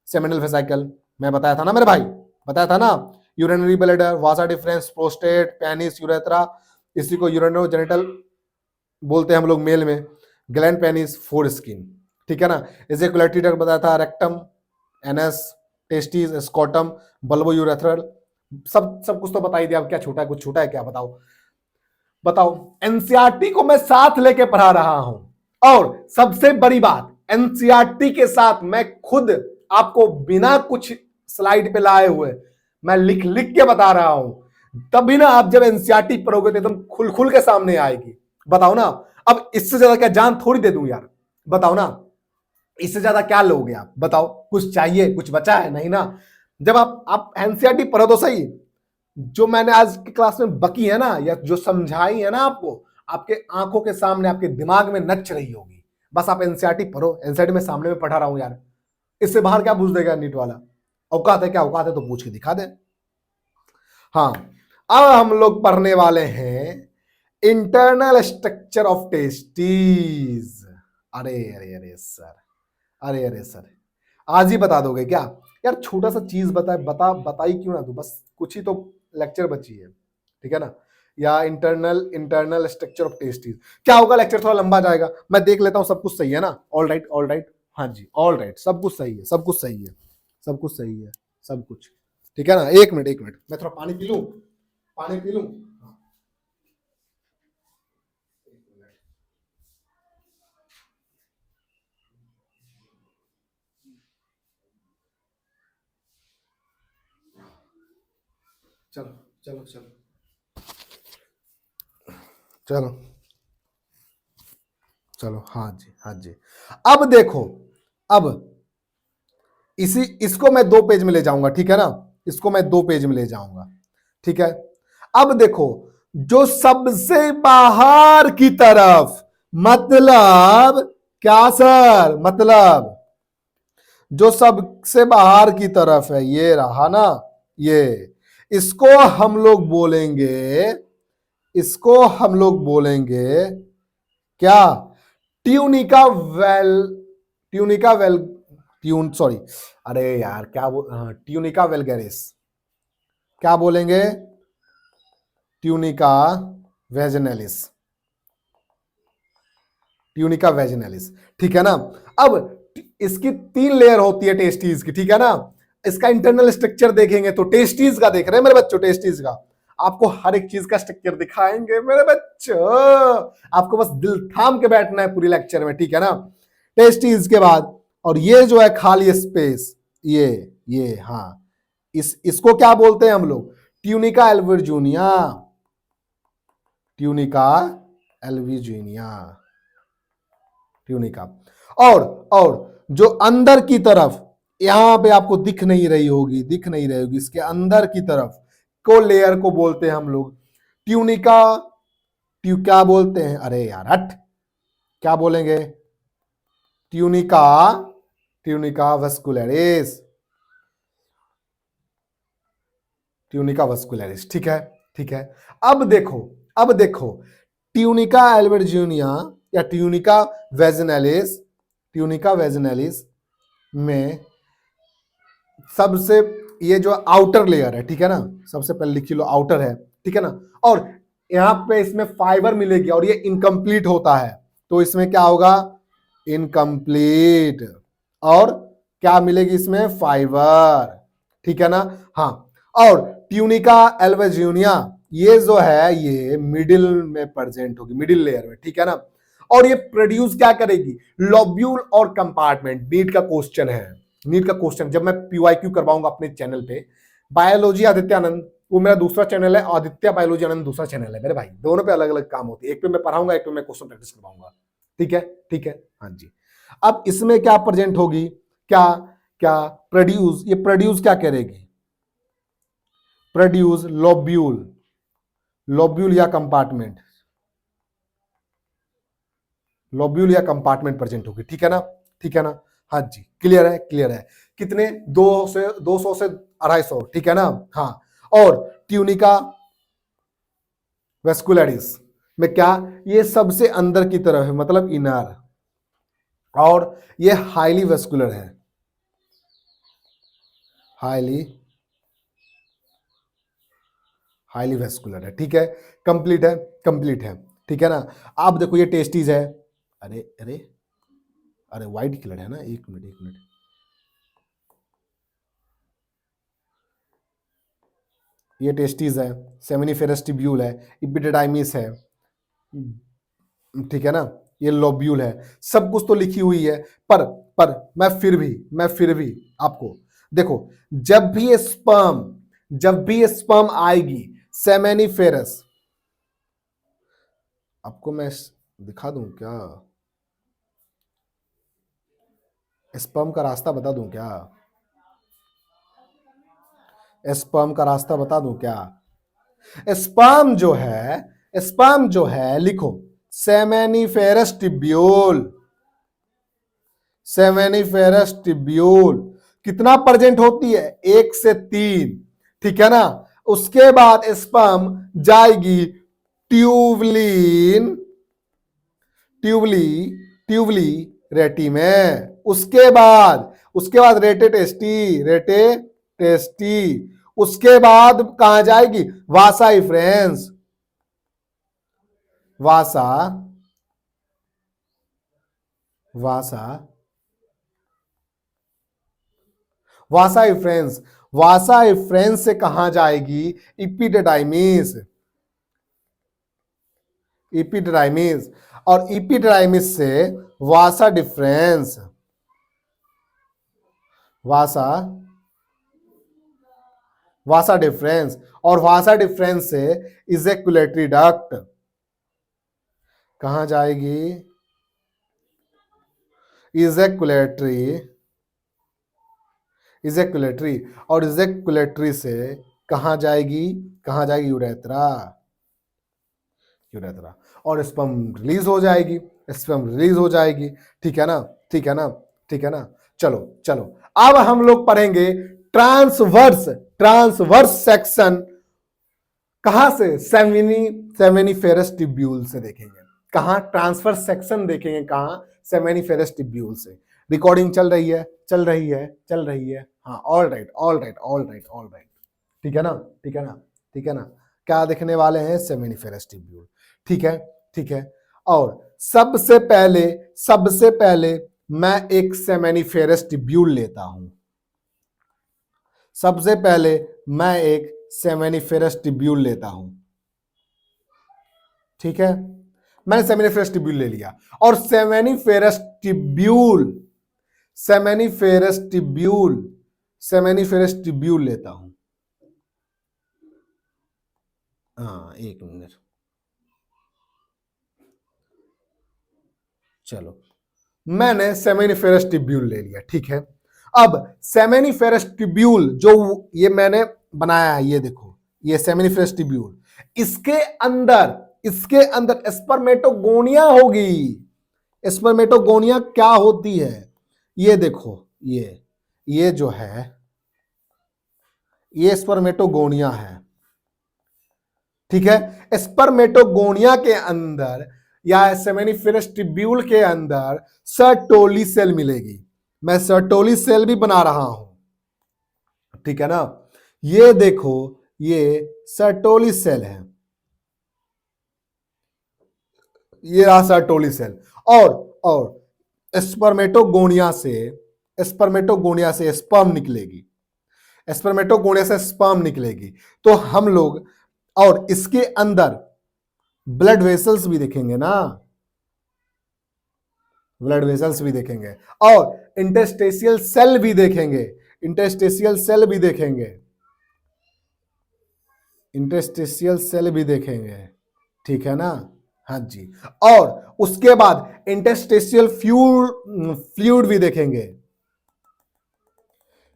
सेमिनल वेसिकल, मैं बताया था ना मेरे भाई, बताया था ना, यूरिनरी ब्लैडर, वासा डिफरेंस, प्रोस्टेट, पेनिस, यूरेथ्रा, इसी को यूरिनो जेनिटल बोलते हैं हम लोग मेल में, ग्लैंड, पेनिस, फोर स्किन, ठीक है ना। इजेकुलेटरी डक्ट बताया था, rectum, anus, testis, scrotum, bulbo urethral, सब सब कुछ तो बता ही दिया, अब क्या छूटा है, कुछ छूटा है क्या, बताओ बताओ। एनसीईआरटी को मैं साथ लेके पढ़ा रहा हूं, और सबसे बड़ी बात, एनसीईआरटी के साथ मैं खुद आपको बिना कुछ स्लाइड पे लाए हुए मैं लिख लिख के बता रहा हूं, तभी ना आप जब एनसीईआरटी पढ़ोगे तो एकदम खुल खुल के सामने आएगी। बताओ ना, अब इससे ज्यादा क्या जान थोड़ी दे दूं यार, बताओ ना, इससे ज्यादा क्या लोगे आप, बताओ, कुछ चाहिए, कुछ बचा है, नहीं ना। जब आप एनसीईआरटी पढ़ो तो सही, जो मैंने आज की क्लास में बकी है ना, या जो समझाई है ना आपको, आपके आंखों के सामने, आपके दिमाग में नच रही होगी, बस आप एनसीईआरटी पढ़ो, एनसीईआरटी में सामने में पढ़ा रहा हूं यार, इससे बाहर क्या पूछ देगा नीट वाला, औकात है क्या, औकात है तो पूछ के दिखा दे। हाँ, अब हम लोग पढ़ने वाले हैं इंटरनल स्ट्रक्चर ऑफ टेस्टीज। अरे अरे अरे सर, अरे अरे सर, आज ही बता दोगे क्या यार, छोटा सा चीज बताई क्यों ना तू, बस कुछ ही तो लेक्चर बची है, ठीक है ना। या इंटरनल स्ट्रक्चर ऑफ टेस्टीज क्या होगा, लेक्चर थोड़ा लंबा जाएगा, मैं देख लेता हूं सब कुछ सही है ना, ऑल राइट ऑल राइट, हाँ जी ऑल राइट, सब कुछ सही है, सब कुछ सही है, सब कुछ सही है, सब कुछ ठीक है ना। एक मिनट एक मिनट, मैं थोड़ा पानी पी लूं, पानी पी लूं। चलो चलो चलो चलो चलो, हाँ जी हाँ जी। अब देखो, अब इसको मैं 2 पेज में ले जाऊंगा, ठीक है ना, इसको मैं 2 पेज में ले जाऊंगा, ठीक है। अब देखो, जो सबसे बाहर की तरफ, मतलब क्या सर, मतलब जो सबसे बाहर की तरफ है, ये रहा ना, ये, इसको हम लोग बोलेंगे, इसको हम लोग बोलेंगे क्या, tunica well, tunica well, tune sorry, अरे यार क्या ट्यूनिका वेलगेरिस, क्या बोलेंगे, ट्यूनिका वेजिनेलिस, ट्यूनिका वेजिनेलिस, ठीक है ना। अब इसकी 3 लेयर होती है टेस्टीज की, ठीक है ना। इसका इंटरनल स्ट्रक्चर देखेंगे तो टेस्टीज का देख रहे हैं मेरे बच्चों, टेस्टीज का, आपको हर एक चीज का स्ट्रक्चर दिखाएंगे मेरे बच्चों, आपको बस दिल थाम के बैठना है पूरी लेक्चर में, ठीक है ना। टेस्टीज के बाद, और ये जो है खाली स्पेस, ये हाँ, इसको क्या बोलते हैं हम लोग? Tunica albuginea, tunica albuginea, tunica. और जो अंदर की तरफ यहां पे आपको दिख नहीं रही होगी, इसके अंदर की तरफ को लेयर को बोलते हैं हम लोग ट्यूनिका, क्या बोलते हैं? अरे यार हट, क्या बोलेंगे? Tunica, tunica vascularis, tunica vascularis. ठीक है, ठीक है। अब देखो ट्यूनिका एल्बर्जिनिया या ट्यूनिका वेजिनलिस, ट्यूनिका वेजिनलिस में सबसे ये जो आउटर लेयर है, ठीक है ना, सबसे पहले लिख लो आउटर है, ठीक है ना, और यहां पे इसमें फाइबर मिलेगी और ये इनकम्प्लीट होता है, तो इसमें क्या होगा? इनकम्प्लीट। और क्या मिलेगी इसमें? फाइबर, ठीक है ना। हाँ, और ट्यूनिका एल्वेजिनिया ये जो है ये मिडिल में प्रेजेंट होगी, मिडिल लेयर में, ठीक है ना। और ये प्रोड्यूस क्या करेगी? लोब्यूल और कंपार्टमेंट। नीट का क्वेश्चन है, नीट का क्वेश्चन जब मैं पीवाईक्यू करवाऊंगा अपने चैनल पे, बायोलॉजी आदित्य आनंद, वो मेरा दूसरा चैनल है, आदित्य बायोलॉजी आनंद दूसरा चैनल है मेरे भाई, दोनों पे अलग अलग काम होती है, एक पे मैं पढ़ाऊंगा, एक पे मैं क्वेश्चन प्रैक्टिस करवाऊंगा, ठीक है, ठीक है, हाँ जी। अब इसमें क्या प्रेजेंट होगी? क्या क्या प्रोड्यूस, ये प्रोड्यूस क्या करेगी? प्रोड्यूस लोब्यूल, लोब्यूल या कंपार्टमेंट, लोब्यूल या कंपार्टमेंट प्रेजेंट होगी, ठीक है ना, ठीक है ना। हाँ जी, क्लियर है, क्लियर है। कितने? 200 से 250, ठीक है ना। हाँ, और ट्यूनिका वेस्कुलरिस में क्या? ये सबसे अंदर की तरफ है, मतलब इनर, और ये हाईली वेस्कुलर है, हाईली हाईली वेस्कुलर है, ठीक है, कंप्लीट है, कंप्लीट है, ठीक है ना। आप देखो ये टेस्टीज है, अरे अरे अरे व्हाइट कलर है ना, एक मिनट एक मिनट, ये टेस्टीज है, सेमिनिफेरस ट्यूब्यूल है, इपिडिडाइमिस है, ठीक है ना, ये लोब्यूल है, सब कुछ तो लिखी हुई है, पर मैं फिर भी आपको देखो, जब भी स्पर्म आएगी सेमिनिफेरस, आपको मैं दिखा दूं क्या? स्पर्म का रास्ता बता दूं क्या? स्पर्म का रास्ता बता दूं क्या? स्पर्म जो है, स्पर्म जो है, लिखो सेमेनिफेरस टिब्यूल, सेमेनिफेरस टिब्यूल कितना प्रेजेंट होती है? 1 से 3, ठीक है ना। उसके बाद स्पर्म जाएगी ट्यूबलिन, ट्यूबली ट्यूबली रेटी में, उसके बाद रेटे टेस्टी, रेटे टेस्टी, उसके बाद कहां जाएगी? वासा इफ्रेंस, वासा वासा वासा इफ्रेंस, वासा इफ्रेंस से कहां जाएगी? इपिडिडाइमिस, इपिडिडाइमिस, और इपिडिडाइमिस से वासा डिफरेंस, वासा वासा डिफरेंस, और वासा डिफरेंस से इजेकुलेटरी डक्ट कहां जाएगी? इजेकुलेटरी, इजेकुलेटरी, और इजेकुलेटरी से कहां जाएगी? कहां जाएगी? यूरेथ्रा, यूरेथ्रा, और स्पर्म रिलीज हो जाएगी, स्पर्म रिलीज हो जाएगी, ठीक है ना, ठीक है ना, ठीक है ना। चलो चलो, अब हम लोग पढ़ेंगे ट्रांसवर्स, ट्रांसवर्स सेक्शन कहां से? सेमिनिफेरस ट्यूब्यूल से देखेंगे। कहां? ट्रांसवर्स सेक्शन देखेंगे कहां? सेमिनिफेरस ट्यूब्यूल से। रिकॉर्डिंग चल रही है, चल रही है, चल रही है, हाँ, all right, all right, all right, all right, ठीक है ना, ठीक है ना, ठीक है ना। क्या देखने वाले हैं? सेमिनिफेरस ट्यूब्यूल, ठीक है, ठीक है। और सबसे पहले मैं एक सेमिनिफेरस ट्यूब्यूल लेता हूं, सबसे पहले मैं एक सेमिनिफेरस ट्यूब्यूल लेता हूं, ठीक है। मैंने सेमिनिफेरस ट्यूब्यूल ले लिया, और सेमिनिफेरस ट्यूब्यूल सेमेनिफेरस ट्यूब्यूल लेता हूं। हाँ, एक मिनट, चलो, मैंने सेमेनिफेरस ट्यूब्यूल ले लिया, ठीक है। अब सेमेनिफेरस ट्यूब्यूल जो ये मैंने बनाया है, ये देखो, ये सेमेनिफेरस ट्यूब्यूल, इसके अंदर स्पर्मेटोगोनिया होगी। स्पर्मेटोगोनिया क्या होती है, ये देखो, ये जो है, ये स्पर्मेटोगोनिया है, ठीक है। स्पर्मेटोगोनिया के अंदर या सेमेनिफेरस ट्यूब्यूल के अंदर सर्टोली सेल मिलेगी। मैं सर्टोली सेल भी बना रहा हूं, ठीक है ना। ये देखो, ये सर्टोली सेल है, ये रहा सर्टोली सेल। और स्पर्मेटोगोनिया से स्पर्म निकलेगी, स्पर्मेटोगोनिया से स्पर्म निकलेगी। तो हम लोग, और इसके अंदर ब्लड वेसल्स भी देखेंगे ना, ब्लड वेसल्स भी देखेंगे, और इंटरस्टेशियल सेल भी देखेंगे, इंटरस्टेशियल सेल भी देखेंगे, इंटरस्टेशियल सेल भी देखेंगे, ठीक है ना। हाँ जी, और उसके बाद इंटरस्टेशियल फ्लूइड भी देखेंगे।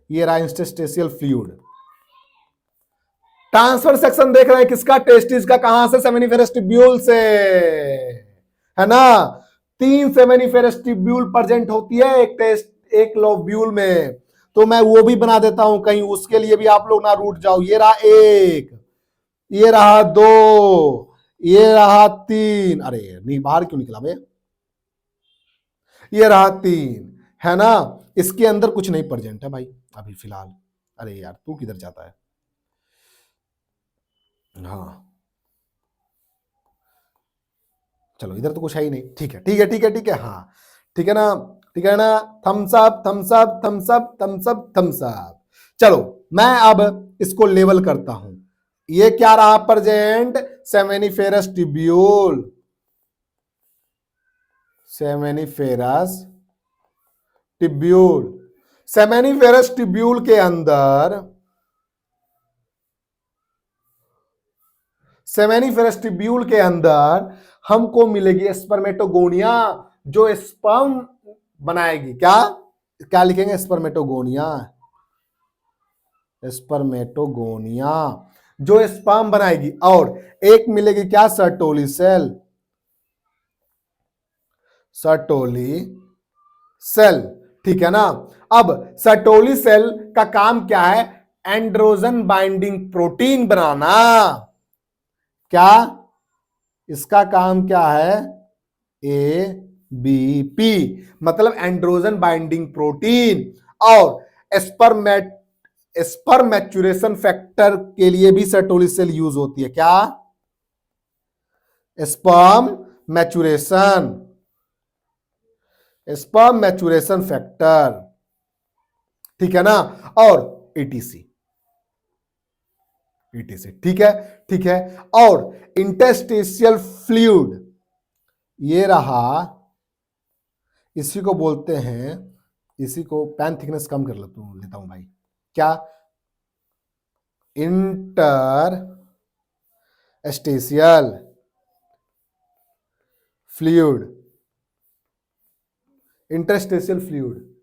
ये रहा इंटरस्टेशियल फ्लूइड। ट्रांसफर सेक्शन देख रहे हैं किसका, टेस्टिस का। कहां से, सेमेनिफेरस ट्यूब्यूल से, है ना। 3 सेमेनिफेरस ट्यूब्यूल प्रेजेंट होती है एक लोब्यूल में। तो मैं वो भी बना देता हूं, कहीं उसके लिए भी आप लोग ना रूठ जाओ। ये रहा 1, ये रहा 2, ये रहा 3, अरे नहीं, बाहर क्यों निकला बे, ये रहा 3, है ना। इसके अंदर कुछ नहीं प्रेजेंट है भाई अभी फिलहाल। अरे यार, तू किधर जाता है। हाँ, चलो, इधर तो कुछ है ही नहीं, ठीक है, ठीक है, ठीक है, ठीक है, हाँ, ठीक है ना, ठीक है ना। Thumbs up, thumbs up, thumbs up, thumbs up, thumbs up. चलो, मैं अब इसको लेवल करता हूं। ये क्या रहा present, seminiferous tubule, seminiferous tubule. Seminiferous tubule के अंदर, सेमेनिफेरस ट्यूब्यूल के अंदर हमको मिलेगी स्पर्मेटोगोनिया, जो स्पर्म बनाएगी। क्या क्या लिखेंगे, स्पर्मेटोगोनिया, स्पर्मेटोगोनिया जो स्पर्म बनाएगी। और एक मिलेगी क्या, सर्टोली सेल, सर्टोली सेल, ठीक है ना। अब सर्टोली सेल का काम क्या है, एंड्रोजन बाइंडिंग प्रोटीन बनाना। क्या, इसका काम क्या है, ABP, मतलब एंड्रोजन बाइंडिंग प्रोटीन। और स्पर्म मैच्यूरेशन फैक्टर के लिए भी सर्टोली सेल यूज होती है। क्या, sperm maturation, sperm maturation factor, ठीक है ना। और ETC, ETC, ठीक है, ठीक है। और इंटरस्टेशियल फ्लूइड, ये रहा, इसी को बोलते हैं, इसी को पेन थिकनेस कम कर लेता हूं भाई। क्या, इंटरस्टेशियल फ्लूइड, इंटरस्टेशियल फ्लूइड।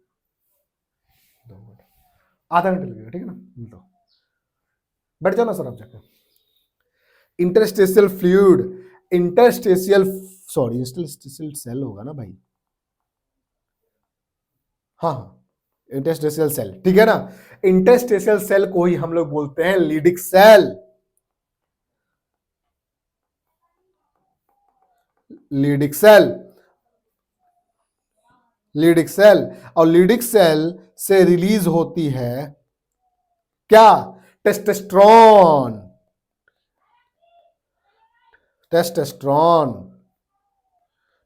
आधा घंटा लगेगा, ठीक है ना। तो बैठ जाओ ना सर आप जाकर। Interstitial fluid, interstitial, sorry, interstitial cell होगा ना भाई। हाँ हाँ, इंटरस्टेशियल सेल, ठीक है ना। इंटरस्टेशियल सेल को ही हम लोग बोलते हैं लीडिक सेल, लीडिक सेल, लीडिक सेल। और लीडिक सेल से रिलीज होती है क्या, टेस्टोस्टेरोन, टेस्टोस्टेरोन,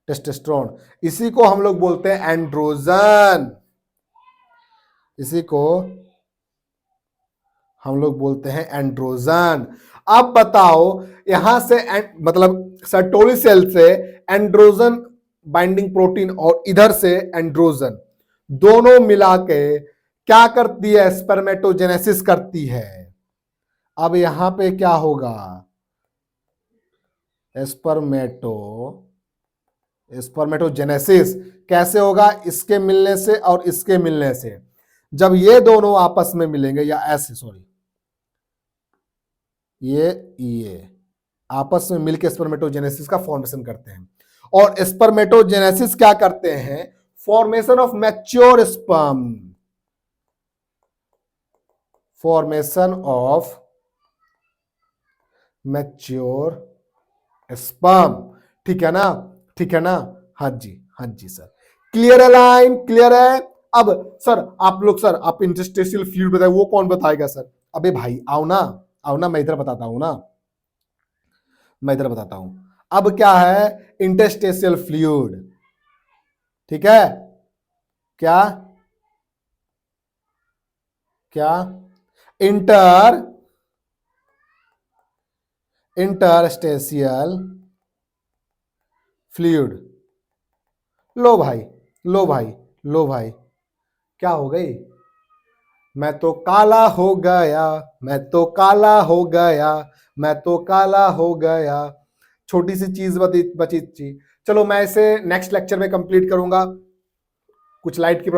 टेस्टोस्टेरोन। इसी को हम लोग बोलते हैं एंड्रोजन, इसी को हम लोग बोलते हैं एंड्रोजन। अब बताओ, यहां से मतलब सर्टोली सेल से एंड्रोजन बाइंडिंग प्रोटीन और इधर से एंड्रोजन, दोनों मिला के क्या करती है? स्पर्मेटोजेनेसिस करती है। अब यहां पे क्या होगा? स्पर्मेटोजेनेसिस कैसे होगा? इसके मिलने से और इसके मिलने से। जब ये दोनों आपस में मिलेंगे, या ऐसे, सॉरी, ये आपस में मिलकर स्पर्मेटोजेनेसिस का फॉर्मेशन करते हैं। और स्पर्मेटोजेनेसिस क्या करते हैं? Formation of mature sperm, formation of mature sperm. ठीक है ना? ठीक है ना? हाँ जी, हाँ जी सर। क्लियर है? लाइन क्लियर है? अब सर आप लोग, सर आप इंटरस्टेशियल फ्लूइड बताए, वो कौन बताएगा सर? अबे भाई आओ ना, आओ ना, मैं इधर बताता हूं ना, मैं इधर बताता हूं। अब क्या है? Interstitial fluid. ठीक है? क्या क्या? Interstitial fluid. लो भाई, लो भाई, लो भाई, क्या हो गई? मैं तो काला हो गया, मैं तो काला हो गया, मैं तो काला हो गया। छोटी सी चीज बची थी। चलो मैं इसे नेक्स्ट लेक्चर में कंप्लीट करूंगा। कुछ लाइट की